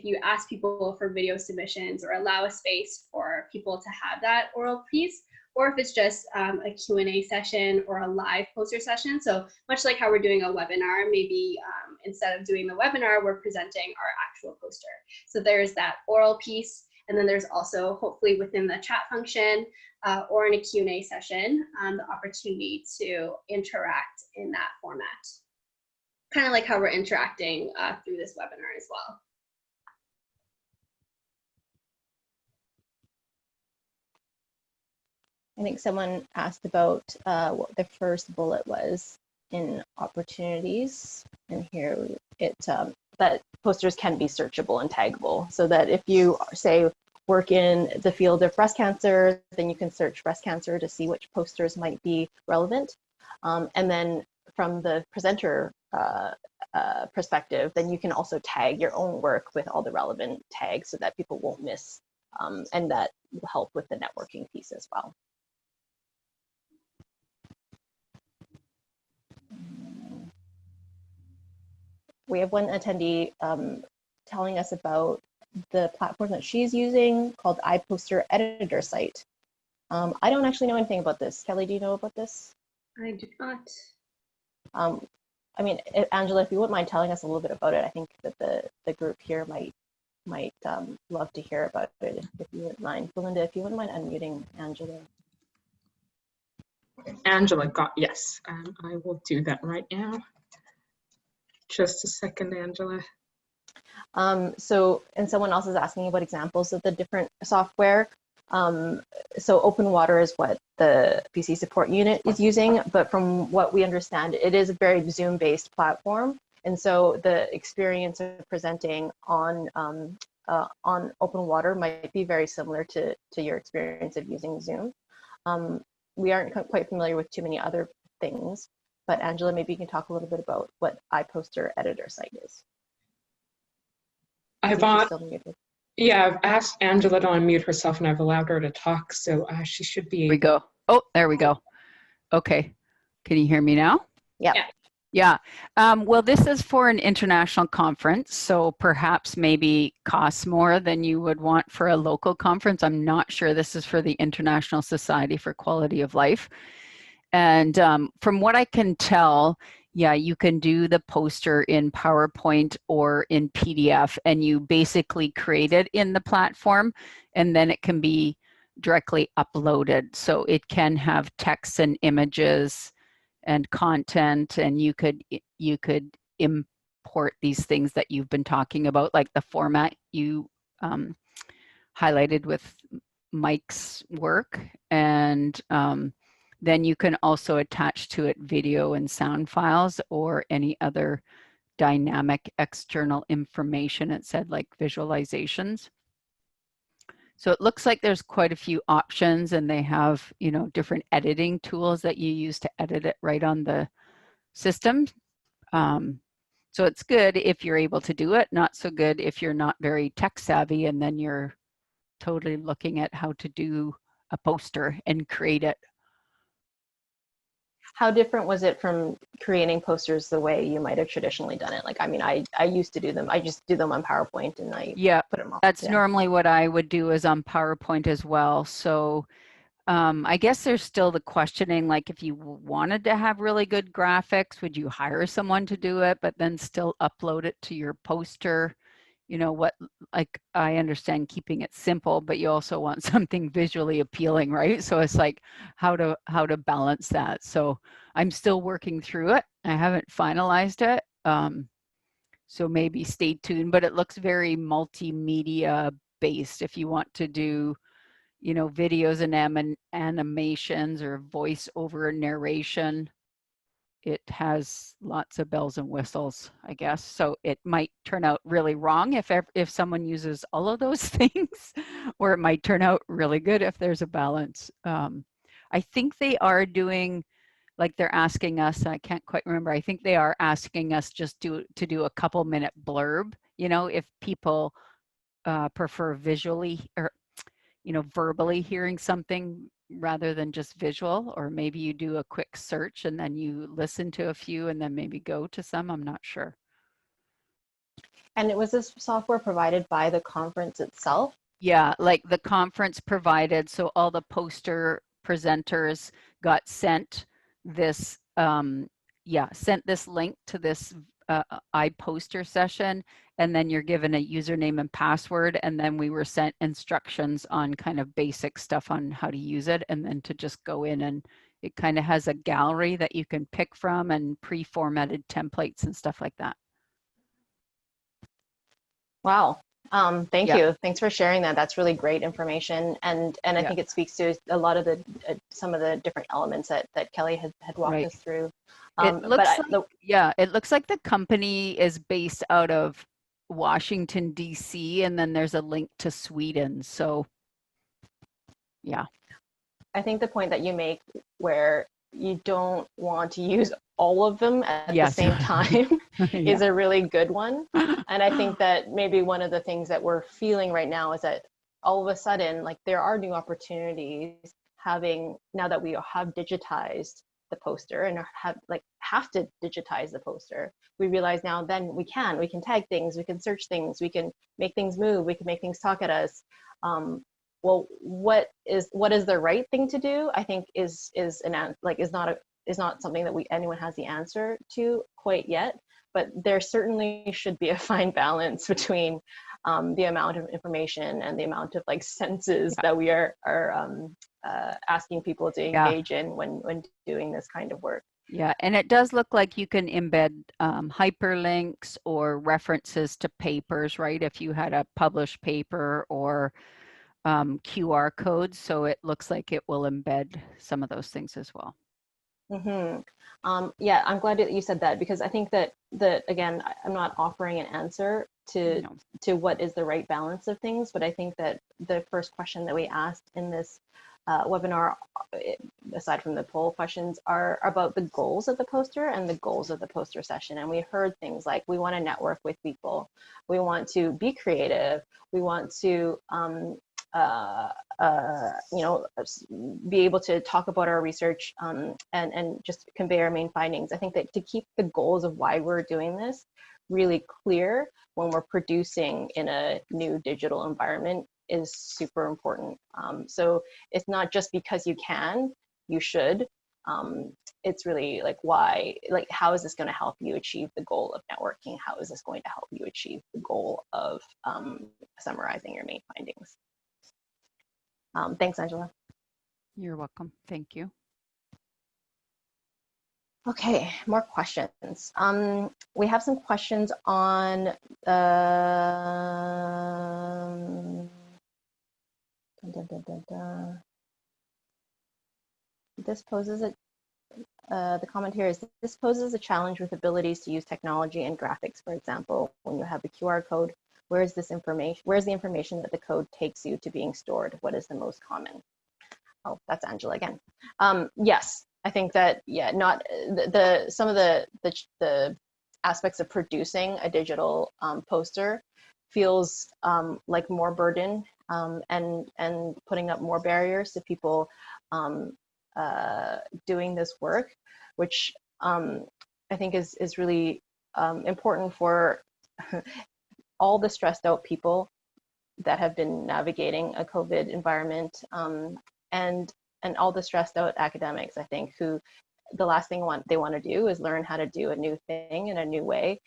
you ask people for video submissions or allow a space for people to have that oral piece, or if it's just a Q&A session or a live poster session. So much like how we're doing a webinar, maybe instead of doing the webinar, we're presenting our actual poster. So there's that oral piece. And then there's also, hopefully within the chat function or in a Q&A session, the opportunity to interact in that format. Kind of like how we're interacting through this webinar as well. I think someone asked about what the first bullet was in opportunities. And here that posters can be searchable and taggable, so that if you say work in the field of breast cancer, then you can search breast cancer to see which posters might be relevant. And then from the presenter perspective, then you can also tag your own work with all the relevant tags so that people won't miss, and that will help with the networking piece as well. we have one attendee telling us about the platform that she's using called iPoster Editor Site. I don't actually know anything about this. Kelly, do you know about this? I do not. I mean, Angela, if you wouldn't mind telling us a little bit about it, I think that the group here might love to hear about it if you wouldn't mind. Belinda, if you wouldn't mind unmuting Angela. Angela yes, I will do that right now. Just a second, Angela. So, and someone else is asking about examples of the different software. So Open Water is what the BC support unit is using, but from what we understand, it is a very Zoom-based platform. And so the experience of presenting on Open Water might be very similar to your experience of using Zoom. We aren't quite familiar with too many other things, but Angela, maybe you can talk a little bit about what iPoster Editor Site is. I've asked Angela to unmute herself, and I've allowed her to talk, so she should be. There we go. Oh, there we go. Okay. Can you hear me now? Yeah. Yeah. Well, this is for an international conference, so perhaps maybe costs more than you would want for a local conference. I'm not sure. This is for the International Society for Quality of Life. And from what I can tell, yeah, you can do the poster in PowerPoint or in PDF, and you basically create it in the platform, and then it can be directly uploaded. So it can have text and images and content, and you could import these things that you've been talking about, like the format you highlighted with Mike's work, and then you can also attach to it video and sound files or any other dynamic external information. It said like visualizations. So it looks like there's quite a few options, and they have, you know, different editing tools that you use to edit it right on the system. So it's good if you're able to do it, not so good if you're not very tech savvy, and then you're totally looking at how to do a poster and create it. How different was it from creating posters the way you might have traditionally done it? Like, I mean, I used to do them. I just do them on PowerPoint, and I put them on. That's normally what I would do, is on PowerPoint as well. So I guess there's still the questioning, like if you wanted to have really good graphics, would you hire someone to do it, but then still upload it to your poster? You know what, like, I understand keeping it simple, but you also want something visually appealing, right? So it's like how to balance that. So I'm still working through it. I haven't finalized it. So maybe stay tuned, but it looks very multimedia based. If you want to do, you know, videos and animations or voice over narration, it has lots of bells and whistles, I guess. So it might turn out really wrong if someone uses all of those things, or it might turn out really good if there's a balance. I think they are doing, like they're asking us, I can't quite remember, I think they are asking us just to do a couple minute blurb, you know, if people prefer visually or, you know, verbally hearing something rather than just visual, or maybe you do a quick search and then you listen to a few and then maybe go to some, I'm not sure. And was this software provided by the conference itself? Yeah, like the conference provided, so all the poster presenters got sent this, sent this link to this iPoster session, and then you're given a username and password, and then we were sent instructions on kind of basic stuff on how to use it, and then to just go in, and it kind of has a gallery that you can pick from and pre-formatted templates and stuff like that. Wow. Thank you. Thanks for sharing that. That's really great information. And I think it speaks to a lot of the, some of the different elements that Kelly had walked us through. It looks like the company is based out of Washington, D.C., and then there's a link to Sweden. So, yeah. I think the point that you make where you don't want to use all of them at the same time is a really good one. And I think that maybe one of the things that we're feeling right now is that all of a sudden, like, there are new opportunities now that we have digitized the poster and have to digitize the poster. We realize now then we can tag things, we can search things, we can make things move, we can make things talk at us. Well, what is the right thing to do? I think is not something that anyone has the answer to quite yet. But there certainly should be a fine balance between the amount of information and the amount of senses that we are asking people to engage in when doing this kind of work. Yeah, and it does look like you can embed hyperlinks or references to papers, right? If you had a published paper or QR codes, so it looks like it will embed some of those things as well. Mm-hmm. Yeah, I'm glad that you said that, because I think that again, I'm not offering an answer to what is the right balance of things, but I think that the first question that we asked in this webinar, aside from the poll questions, are about the goals of the poster and the goals of the poster session. And we heard things like, we want to network with people, we want to be creative, we want to be able to talk about our research and just convey our main findings. I think that to keep the goals of why we're doing this really clear when we're producing in a new digital environment is super important. So it's not just because you should. It's really why, how is this going to help you achieve the goal of networking? How is this going to help you achieve the goal of summarizing your main findings? Thanks, Angela. You're welcome. Thank you. Okay, more questions. We have some questions on this poses the comment here is, this poses a challenge with abilities to use technology and graphics. For example, when you have the QR code, where's the information that the code takes you to being stored? What is the most common? Oh, that's Angela again. Yes, I think that, not some of the aspects of producing a digital poster feels like more burden and putting up more barriers to people doing this work, which I think is really important for all the stressed out people that have been navigating a COVID environment, and all the stressed out academics, I think, who the last thing they want to do is learn how to do a new thing in a new way,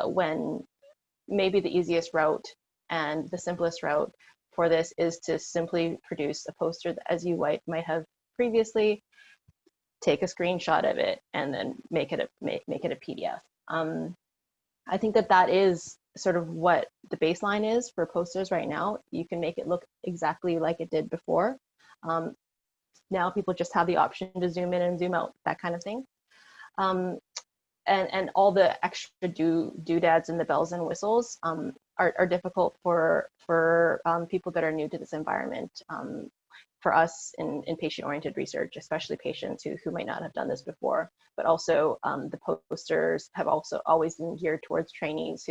when maybe the easiest route and the simplest route for this is to simply produce a poster that, as you might have previously, take a screenshot of it and then make it a PDF. I think that is sort of what the baseline is for posters right now. You can make it look exactly like it did before. Now people just have the option to zoom in and zoom out, that kind of thing. And all the extra doodads and the bells and whistles are difficult for people that are new to this environment. For us in patient-oriented research, especially patients who might not have done this before, but also the posters have also always been geared towards trainees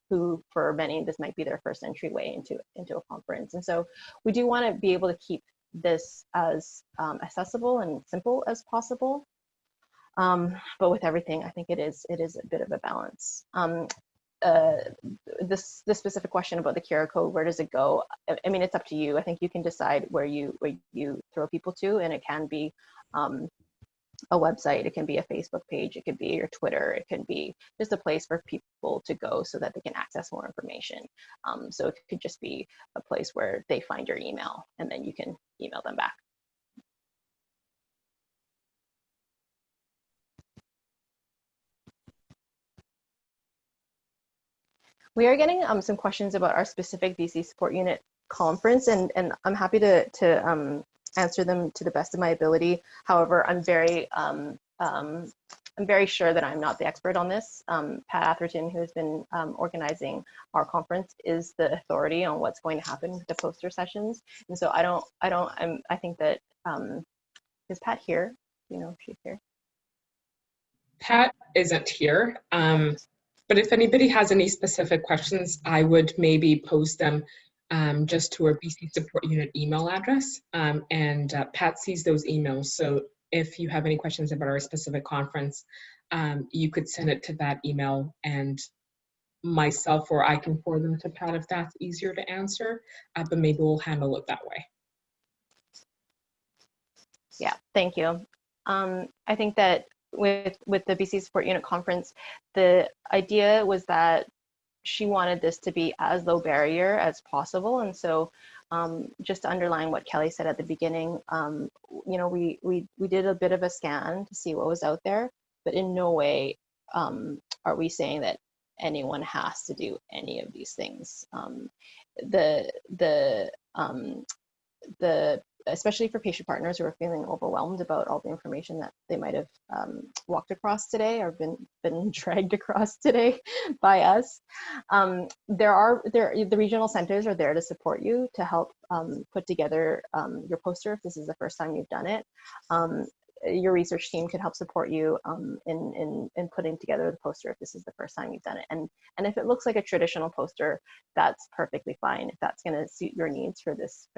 who for many, this might be their first entryway into a conference. And so we do want to be able to keep this as accessible and simple as possible. But with everything, I think it is a bit of a balance. This specific question about the QR code, where does it go? I mean, it's up to you. I think you can decide where you throw people to, and it can be a website, it can be a Facebook page, it could be your Twitter, it can be just a place for people to go so that they can access more information. So it could just be a place where they find your email and then you can email them back. We are getting some questions about our specific VC support unit conference, and I'm happy to answer them to the best of my ability. However, I'm very sure that I'm not the expert on this. Pat Atherton, who has been organizing our conference, is the authority on what's going to happen with the poster sessions. And so I think that, is Pat here? You know if she's here? Pat isn't here. But if anybody has any specific questions, I would maybe post them just to our BC support unit email address. And Pat sees those emails. So if you have any questions about our specific conference, you could send it to that email, and myself or I can forward them to Pat if that's easier to answer, but maybe we'll handle it that way. Yeah, thank you. I think that with the BC Support Unit Conference, the idea was that she wanted this to be as low barrier as possible. And so just to underline what Kelly said at the beginning, you know, we did a bit of a scan to see what was out there, but in no way are we saying that anyone has to do any of these things. Especially for patient partners who are feeling overwhelmed about all the information that they might have walked across today or been dragged across today by us. The regional centers are there to support you, to help put together your poster if this is the first time you've done it. Your research team could help support you in putting together the poster if this is the first time you've done it. And if it looks like a traditional poster, that's perfectly fine if that's going to suit your needs for this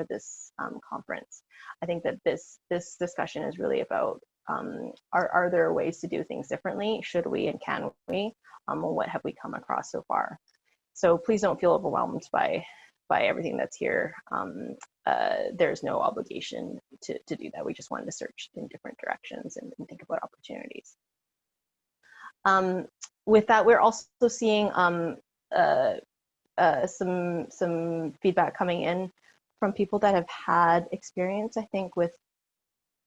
conference. I think that this discussion is really about are there ways to do things differently? Should we and can we? And what have we come across so far? So please don't feel overwhelmed by everything that's here. There's no obligation to do that. We just wanted to search in different directions and think about opportunities. With that, we're also seeing some feedback coming in from people that have had experience, I think, with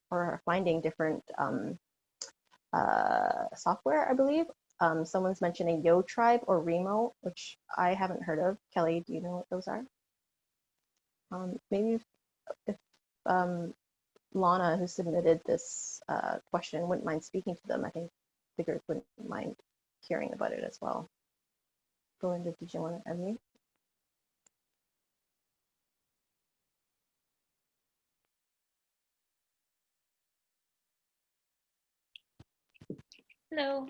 or are finding different software, I believe. Someone's mentioning YoTribe or Remo, which I haven't heard of. Kelly, do you know what those are? Maybe if Lana, who submitted this question, wouldn't mind speaking to them, I think the group wouldn't mind hearing about it as well. Belinda, did you want to unmute? Hello.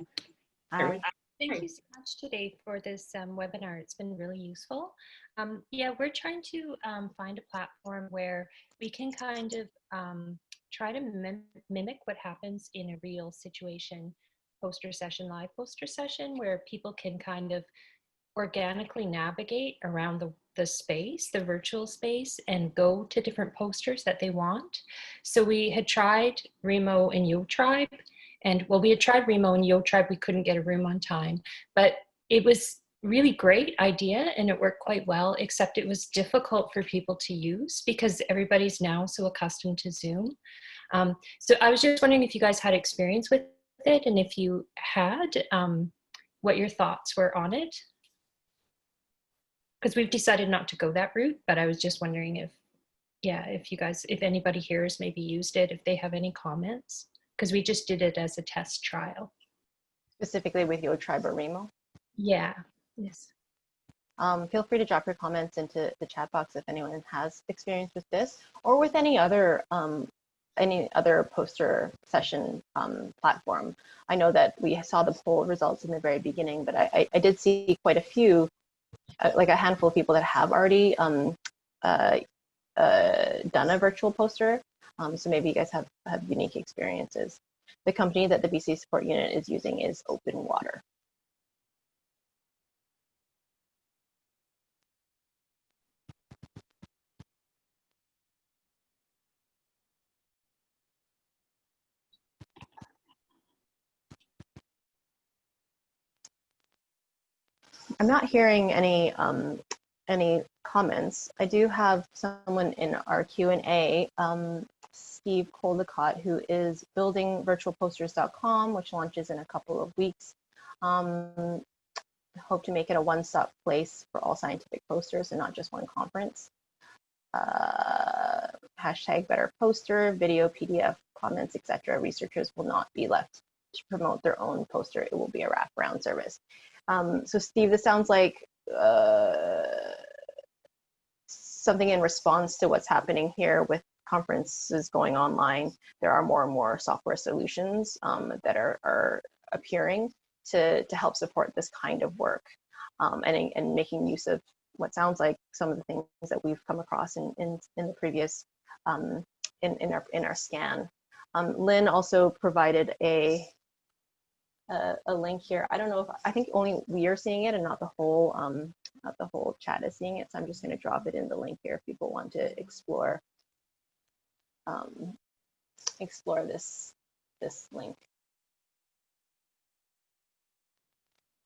Hi. Thank you so much today for this webinar. It's been really useful. Yeah, we're trying to find a platform where we can kind of try to mimic what happens in a real situation poster session, live poster session, where people can kind of organically navigate around the space, the virtual space, and go to different posters that they want. So we had tried Remo and YoTribe. And well, we had tried Remo and YoTribe, we couldn't get a room on time, but it was really great idea and it worked quite well, except it was difficult for people to use because everybody's now so accustomed to Zoom. So I was just wondering if you guys had experience with it, and if you had, what your thoughts were on it. Because we've decided not to go that route, but I was just wondering if, yeah, if you guys, if anybody here has maybe used it, if they have any comments. Because we just did it as a test trial. Specifically with YoTribe or Remo? Yeah, yes. Feel free to drop your comments into the chat box if anyone has experience with this or with any other poster session platform. I know that we saw the poll results in the very beginning, but I did see quite a few, like a handful of people that have already done a virtual poster. So maybe you guys have unique experiences. The company that the BC Support Unit is using is Open Water. I'm not hearing any comments. I do have someone in our Q&A, Steve Coldicott, who is building virtualposters.com, which launches in a couple of weeks. Hope to make it a one-stop place for all scientific posters and not just one conference. Hashtag better poster, video, PDF, comments, etc. Researchers will not be left to promote their own poster. It will be a wraparound service. So Steve, this sounds like something in response to what's happening here with conferences going online. There are more and more software solutions that are appearing to help support this kind of work, and making use of what sounds like some of the things that we've come across in the previous in our scan. Lynn also provided a link here. I don't know if, I think only we are seeing it and not the whole chat is seeing it. So I'm just going to drop it in the link here if people want to explore this link.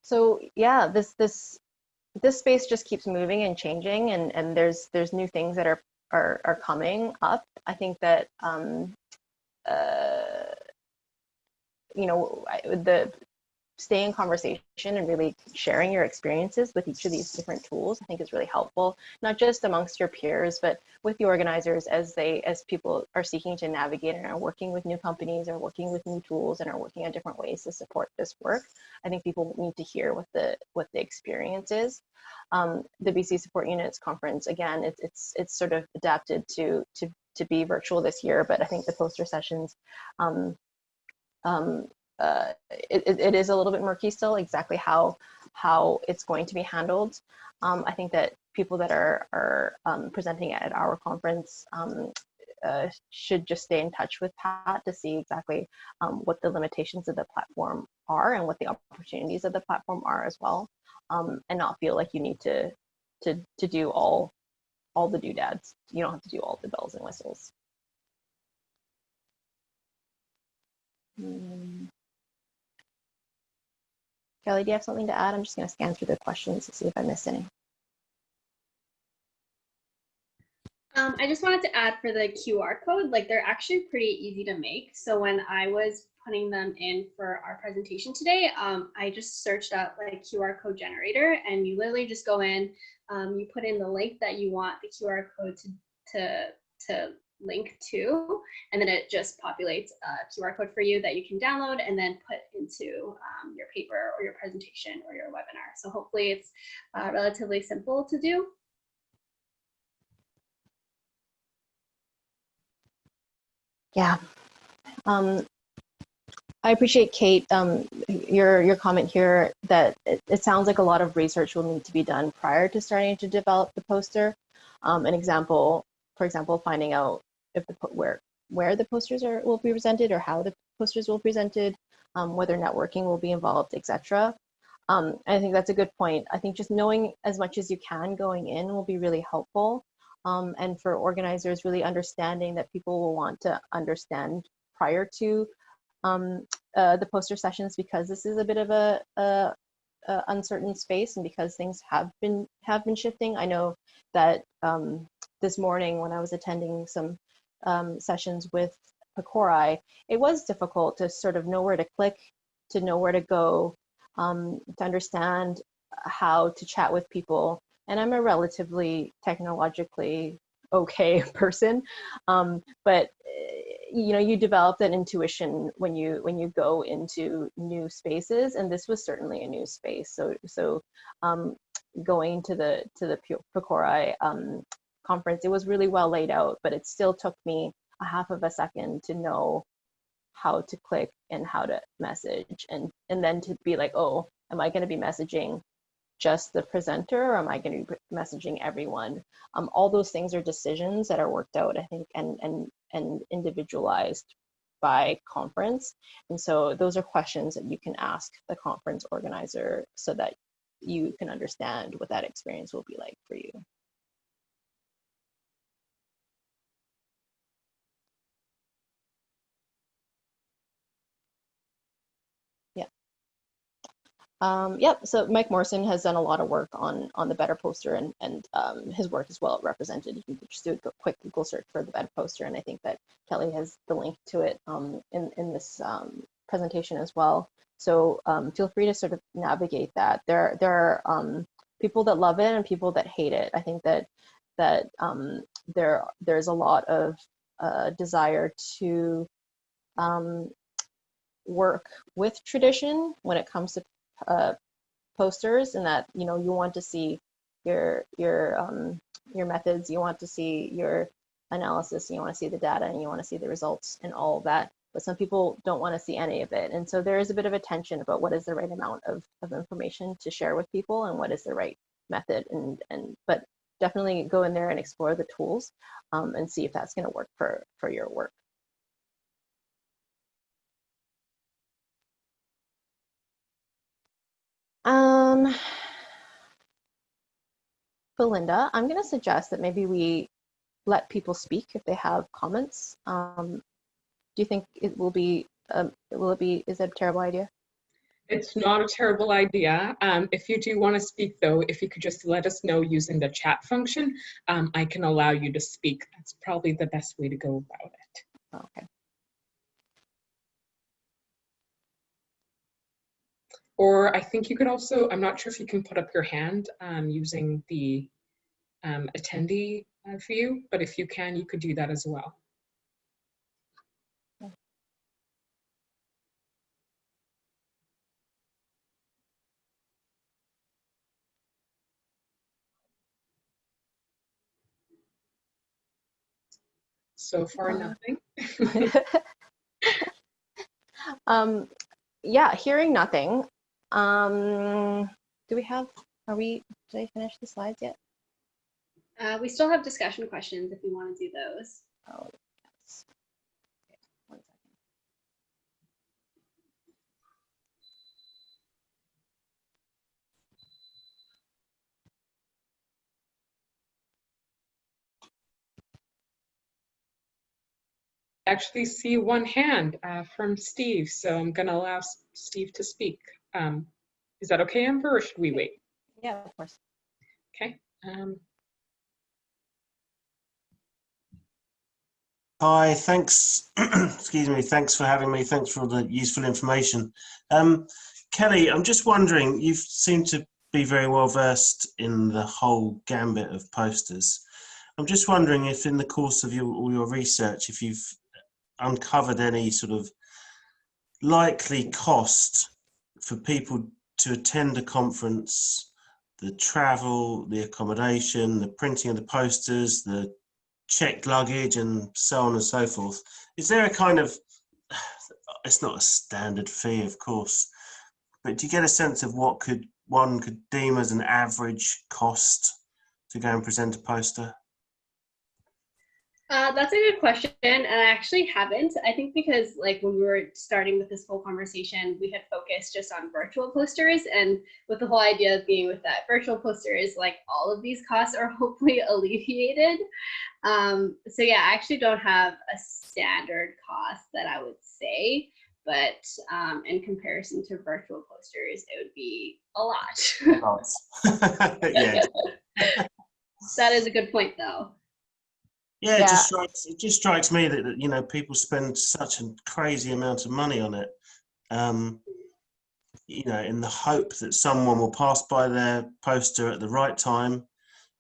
So yeah, this space just keeps moving and changing, and there's new things that are coming up. I think that you know, the stay in conversation and really sharing your experiences with each of these different tools, I think is really helpful, not just amongst your peers, but with the organizers as people are seeking to navigate and are working with new companies or working with new tools and are working on different ways to support this work. I think people need to hear what the experience is. The BC Support Units Conference, again, it's sort of adapted to be virtual this year, but I think the poster sessions, it is a little bit murky still exactly how it's going to be handled. I think that people that are presenting at our conference should just stay in touch with Pat to see exactly what the limitations of the platform are and what the opportunities of the platform are as well, and not feel like you need to do all the doodads. You don't have to do all the bells and whistles. Kelly, do you have something to add? I'm just going to scan through the questions to see if I missed any. I just wanted to add for the QR code, like they're actually pretty easy to make. So when I was putting them in for our presentation today, I just searched out like QR code generator, and you literally just go in, you put in the link that you want the QR code to link to, and then it just populates a QR code for you that you can download and then put into your paper or your presentation or your webinar. So hopefully it's relatively simple to do. Yeah, I appreciate, Kate, your comment here that it sounds like a lot of research will need to be done prior to starting to develop the poster. For example, finding out if where the posters will be presented or how the posters will be presented, whether networking will be involved, etc. I think that's a good point. I think just knowing as much as you can going in will be really helpful. And for organizers, really understanding that people will want to understand prior to the poster sessions, because this is a bit of a uncertain space, and because things have been shifting. I know that this morning when I was attending some sessions with Pecori, it was difficult to sort of know where to click, to know where to go, to understand how to chat with people. And I'm a relatively technologically okay person, but you know, you develop that intuition when you go into new spaces, and this was certainly a new space. So going to the Pecori conference, it was really well laid out, but it still took me a half of a second to know how to click and how to message, and then to be like, oh, am I going to be messaging just the presenter, or am I going to be messaging everyone? All those things are decisions that are worked out, I think, and individualized by conference. And so those are questions that you can ask the conference organizer so that you can understand what that experience will be like for you. Yep, so Mike Morrison has done a lot of work on the Better Poster, and his work is well represented. You can just do a quick Google search for the Better Poster, and I think that Kelly has the link to it in this presentation as well. So feel free to sort of navigate that. There are people that love it and people that hate it. I think that there's a lot of desire to work with tradition when it comes to posters, and that, you know, you want to see your methods, you want to see your analysis, you want to see the data, and you want to see the results and all of that. But some people don't want to see any of it, and so there is a bit of a tension about what is the right amount of information to share with people and what is the right method. But definitely go in there and explore the tools and see if that's going to work for your work. Belinda, I'm going to suggest that maybe we let people speak if they have comments. Do you think it will be, is it a terrible idea? It's not a terrible idea. If you do want to speak, though, if you could just let us know using the chat function, I can allow you to speak. That's probably the best way to go about it. Okay. Or I think you could also, I'm not sure if you can put up your hand using the attendee view, but if you can, you could do that as well. So far, nothing. Yeah, hearing nothing. Do we have, did I finish the slides yet? We still have discussion questions if we want to do those. Oh, yes. Okay, 1 second. Actually see one hand from Steve, so I'm going to allow Steve to speak. Is that okay, Amber, or should we wait? Yeah, of course. Okay. Hi, thanks. Excuse me. Thanks for having me. Thanks for all the useful information. Kelly, I'm just wondering, you seem to be very well versed in the whole gambit of posters. I'm just wondering if in the course of all your research, if you've uncovered any sort of likely cost for people to attend a conference, the travel, the accommodation, the printing of the posters, the checked luggage, and so on and so forth. Is there a kind of, it's not a standard fee, of course, but do you get a sense of what one could deem as an average cost to go and present a poster? That's a good question, and I actually haven't. I think because like when we were starting with this whole conversation, we had focused just on virtual posters, and with the whole idea of being with that virtual posters, like all of these costs are hopefully alleviated. So yeah, I actually don't have a standard cost that I would say, but in comparison to virtual posters, it would be a lot. Yeah. That is a good point, though. Yeah, Yeah. It just strikes me that you know, people spend such a crazy amount of money on it, you know, in the hope that someone will pass by their poster at the right time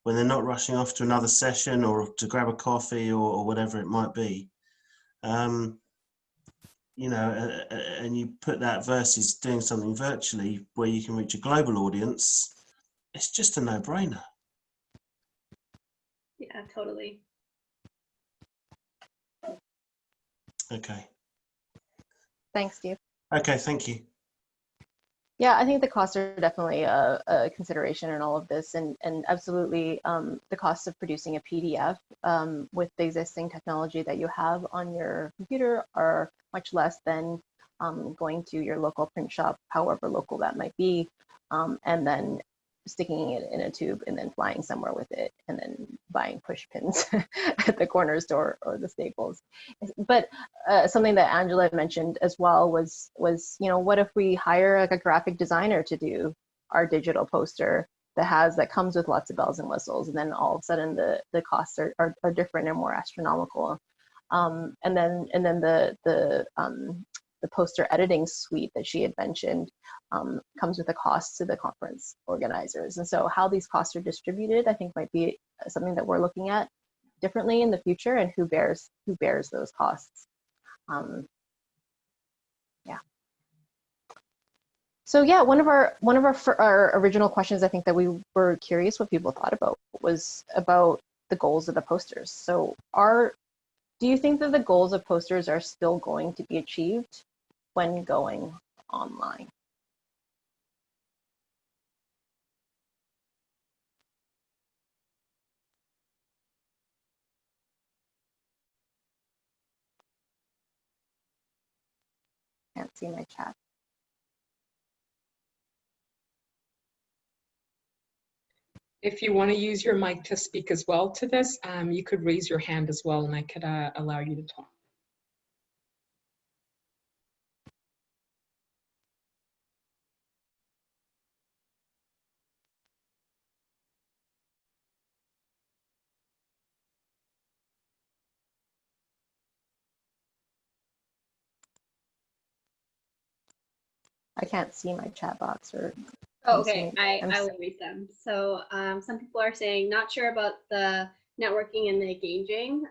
when they're not rushing off to another session or to grab a coffee or whatever it might be. You know, and you put that versus doing something virtually where you can reach a global audience, it's just a no-brainer. Yeah, totally. Okay. Thanks, Steve. Okay, thank you. Yeah, I think the costs are definitely a consideration in all of this, and absolutely the cost of producing a PDF with the existing technology that you have on your computer are much less than going to your local print shop, however local that might be, and then sticking it in a tube and then flying somewhere with it and then buying push pins at the corner store or the Staples. But something that Angela mentioned as well was, you know, what if we hire like a graphic designer to do our digital poster that comes with lots of bells and whistles, and then all of a sudden the costs are different and more astronomical. And then the poster editing suite that she had mentioned comes with a cost to the conference organizers. And so how these costs are distributed, I think might be something that we're looking at differently in the future, and who bears those costs. Yeah. So yeah, one of our original questions, I think that we were curious what people thought about was about the goals of the posters. So do you think that the goals of posters are still going to be achieved when going online? Can't see my chat. If you want to use your mic to speak as well to this, you could raise your hand as well, and I could allow you to talk. I can't see my chat box or. Oh, okay, I will read them. So some people are saying not sure about the networking and the engaging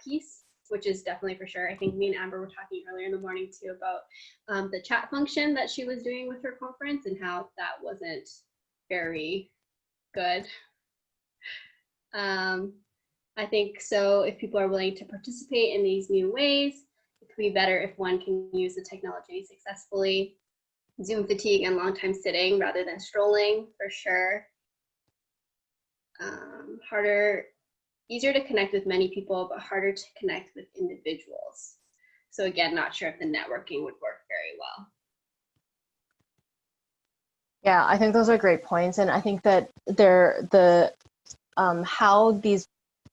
piece, which is definitely for sure. I think me and Amber were talking earlier in the morning too about the chat function that she was doing with her conference and how that wasn't very good. I think so if people are willing to participate in these new ways, it could be better if one can use the technology successfully. Zoom fatigue and long time sitting rather than strolling, for sure. Easier to connect with many people, but harder to connect with individuals. So again, not sure if the networking would work very well. Yeah, I think those are great points. And I think that how these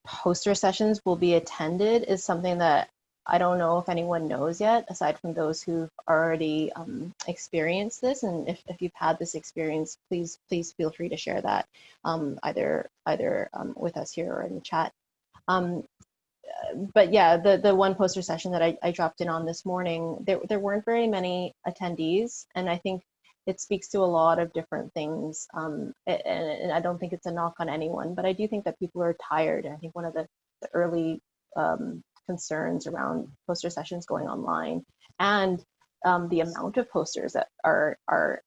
poster sessions will be attended is something that I don't know if anyone knows yet, aside from those who've already experienced this. And if you've had this experience, please feel free to share that either with us here or in the chat. But yeah, the one poster session that I dropped in on this morning, there weren't very many attendees, and I think it speaks to a lot of different things. And I don't think it's a knock on anyone, but I do think that people are tired. And I think one of the early concerns around poster sessions going online and the amount of posters that are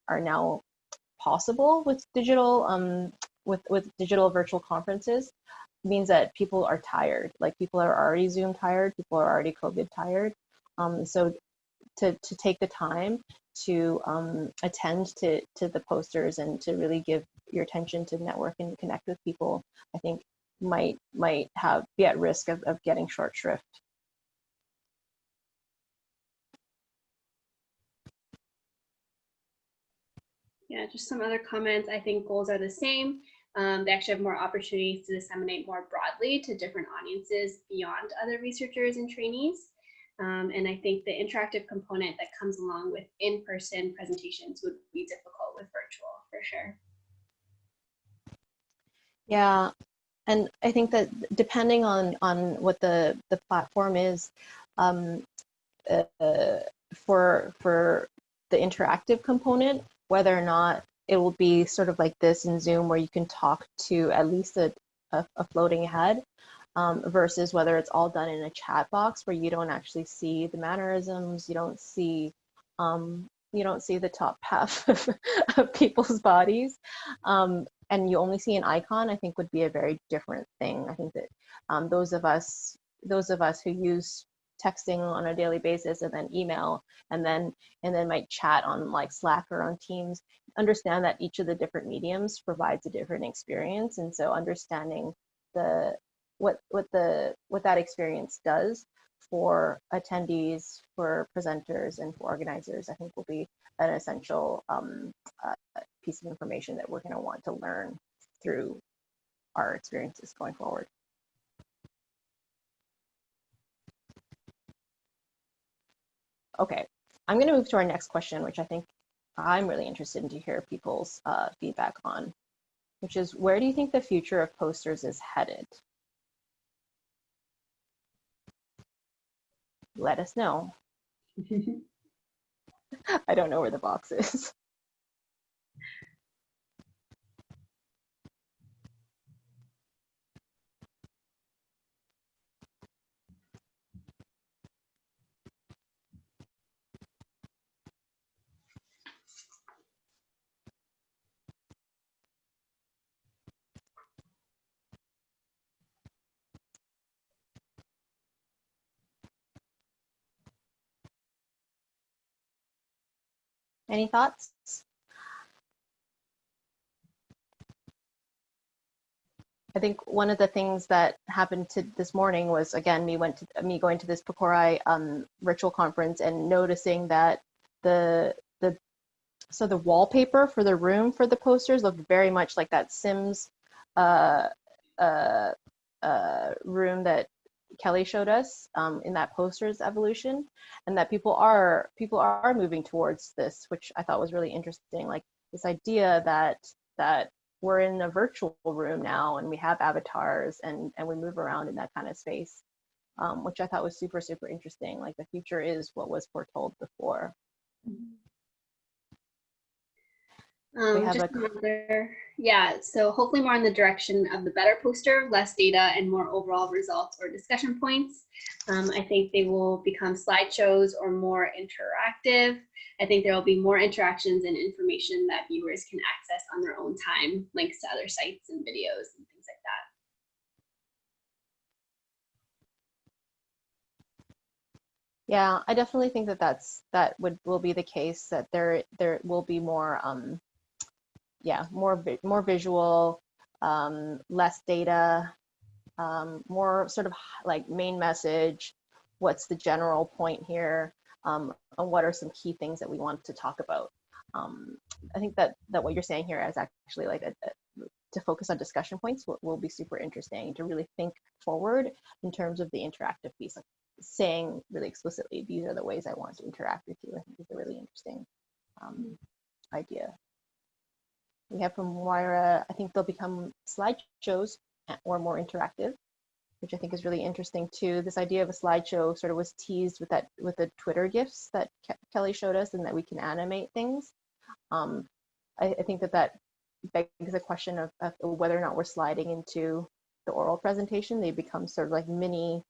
now possible with digital with digital virtual conferences means that people are tired. Like, people are already Zoom tired, people are already COVID tired. So to take the time to attend to the posters and to really give your attention to network and connect with people, I think might be at risk of getting short shrift. Yeah, just some other comments. I think goals are the same. They actually have more opportunities to disseminate more broadly to different audiences beyond other researchers and trainees. And I think the interactive component that comes along with in-person presentations would be difficult with virtual, for sure. Yeah, and I think that depending on what the platform is, for the interactive component, whether or not it will be sort of like this in Zoom where you can talk to at least a floating head, versus whether it's all done in a chat box where you don't actually see the mannerisms, you don't see the top half of people's bodies, and you only see an icon, I think would be a very different thing. I think that those of us who use texting on a daily basis and then email and then might chat on like Slack or on Teams, understand that each of the different mediums provides a different experience. And so understanding what that experience does for attendees, for presenters, and for organizers, I think will be an essential piece of information that we're going to want to learn through our experiences going forward. Okay, I'm going to move to our next question, which I think I'm really interested in to hear people's feedback on, which is, where do you think the future of posters is headed? Let us know. I don't know where the box is. Any thoughts? I think one of the things that happened this morning was, again, me going to this PCORI virtual conference and noticing that the wallpaper for the room for the posters looked very much like that Sims room that Kelly showed us in that posters evolution, and that people are moving towards this, which I thought was really interesting. Like this idea that we're in a virtual room now and we have avatars and we move around in that kind of space, which I thought was super, super interesting. Like the future is what was foretold before. So hopefully more in the direction of the better poster, less data and more overall results or discussion points. I think they will become slideshows or more interactive. I think there will be more interactions and information that viewers can access on their own time, links to other sites and videos and things like that. Yeah, I definitely think that will be the case, that there will be more more visual, less data, more sort of like main message, what's the general point here, and what are some key things that we want to talk about. I think that what you're saying here is actually like to focus on discussion points will be super interesting, to really think forward in terms of the interactive piece, like saying really explicitly, these are the ways I want to interact with you. I think is a really interesting idea. We have from Moira, I think they'll become slideshows or more interactive, which I think is really interesting too. This idea of a slideshow sort of was teased with the Twitter GIFs that Kelly showed us, and that we can animate things. I think that begs a question of whether or not we're sliding into the oral presentation. They become sort of like mini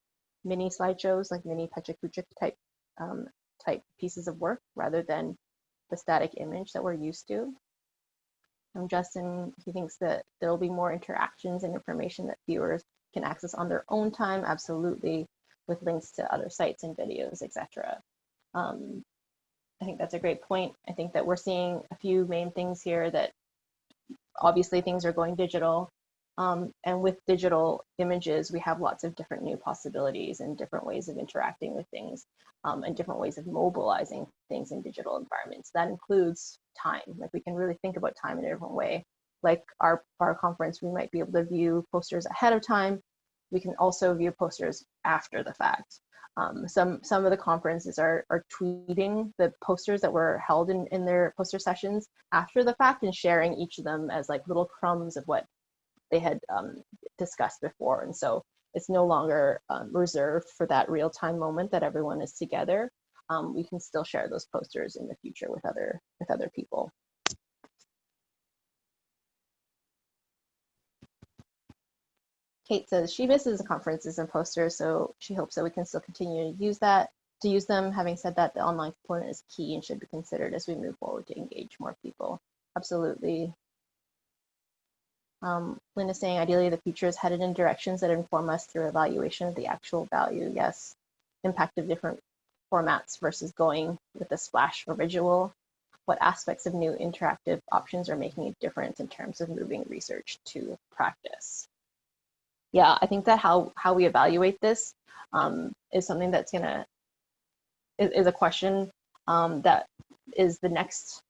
slideshows, like mini Pecha type pieces of work, rather than the static image that we're used to. Justin, he thinks that there will be more interactions and information that viewers can access on their own time, absolutely, with links to other sites and videos, etc. I think that's a great point. I think that we're seeing a few main things here, that obviously things are going digital, and with digital images, we have lots of different new possibilities and different ways of interacting with things, and different ways of mobilizing things in digital environments. That includes time. Like we can really think about time in a different way. Like our conference, we might be able to view posters ahead of time. We can also view posters after the fact. Some of the conferences are tweeting the posters that were held in their poster sessions after the fact, and sharing each of them as like little crumbs of what they had discussed before. And so it's no longer reserved for that real-time moment that everyone is together. We can still share those posters in the future with other people. Kate says she misses the conferences and posters, so she hopes that we can still continue to use them. Having said that, the online component is key and should be considered as we move forward to engage more people. Absolutely. Linda's saying ideally the future is headed in directions that inform us through evaluation of the actual value. Yes, impact of different formats versus going with a splash or visual. What aspects of new interactive options are making a difference in terms of moving research to practice? Yeah, I think that how we evaluate this is something that's is a question that is the next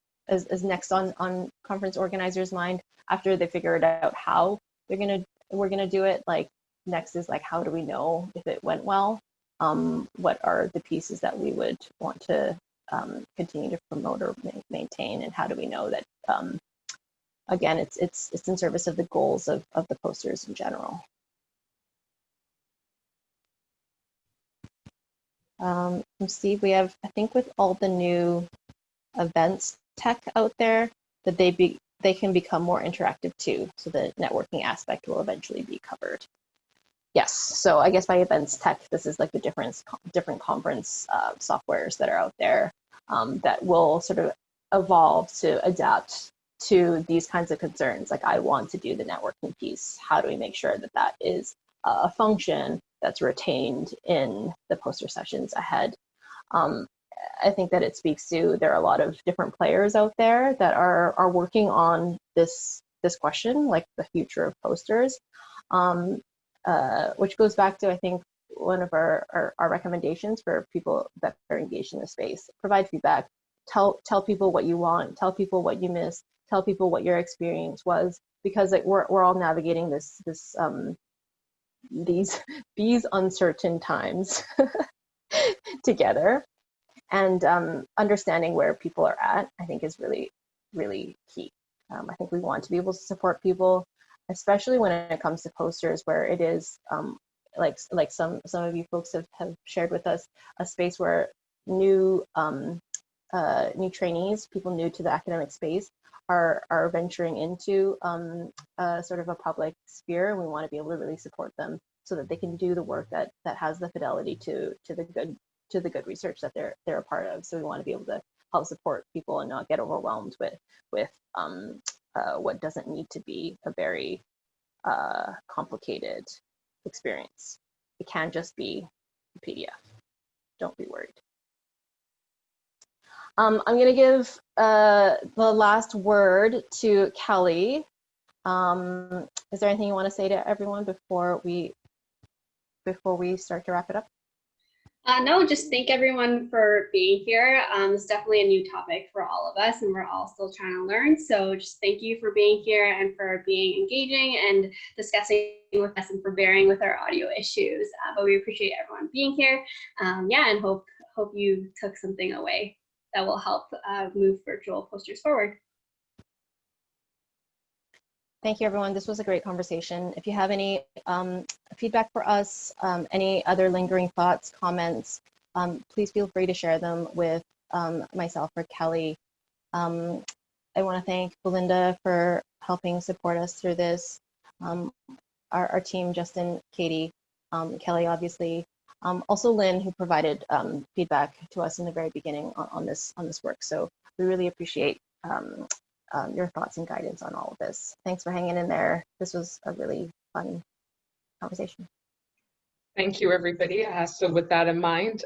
next on conference organizers' mind after they figured out how we're gonna do it. Like next is like, how do we know if it went well? What are the pieces that we would want to continue to promote or maintain, and how do we know that again it's in service of the goals of the posters in general? From Steve, we have, I think with all the new events tech out there, that they can become more interactive too. So the networking aspect will eventually be covered. Yes, so I guess by events tech, this is like the different conference softwares that are out there that will sort of evolve to adapt to these kinds of concerns. Like I want to do the networking piece. How do we make sure that that is a function that's retained in the poster sessions ahead? I think that it speaks to, there are a lot of different players out there that are working on this question, like the future of posters, which goes back to, I think, one of our recommendations for people that are engaged in the space. Provide feedback, tell people what you want, tell people what you miss, tell people what your experience was, because like, we're all navigating these uncertain times together, and understanding where people are at, I think, is really, really key. I think we want to be able to support people, especially when it comes to posters, where it is like some of you folks have shared with us, a space where new trainees, people new to the academic space, are venturing into sort of a public sphere. We want to be able to really support them so that they can do the work that has the fidelity to the good research that they're a part of. So we want to be able to help support people and not get overwhelmed with what doesn't need to be a very complicated experience. It can just be a PDF. Don't be worried. I'm going to give the last word to Kelly. Is there anything you want to say to everyone before we start to wrap it up? No, just thank everyone for being here. It's definitely a new topic for all of us, and we're all still trying to learn. So just thank you for being here and for being engaging and discussing with us and for bearing with our audio issues. But we appreciate everyone being here. Yeah, and hope you took something away that will help move virtual posters forward. Thank you, everyone. This was a great conversation. If you have any feedback for us, any other lingering thoughts, comments, please feel free to share them with myself or Kelly. I want to thank Belinda for helping support us through this. Our team, Justin, Katie, Kelly, obviously. Also Lynn, who provided feedback to us in the very beginning on this work. So we really appreciate your thoughts and guidance on all of this. Thanks for hanging in there. This was a really fun conversation. Thank you, everybody. So with that in mind,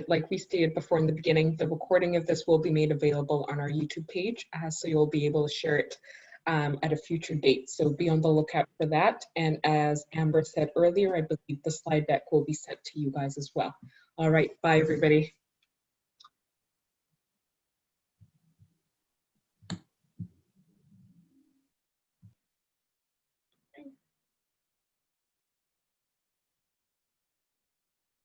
like we stated before in the beginning, the recording of this will be made available on our YouTube page, so you'll be able to share it at a future date. So be on the lookout for that. And as Amber said earlier, I believe the slide deck will be sent to you guys as well. All right, bye, everybody.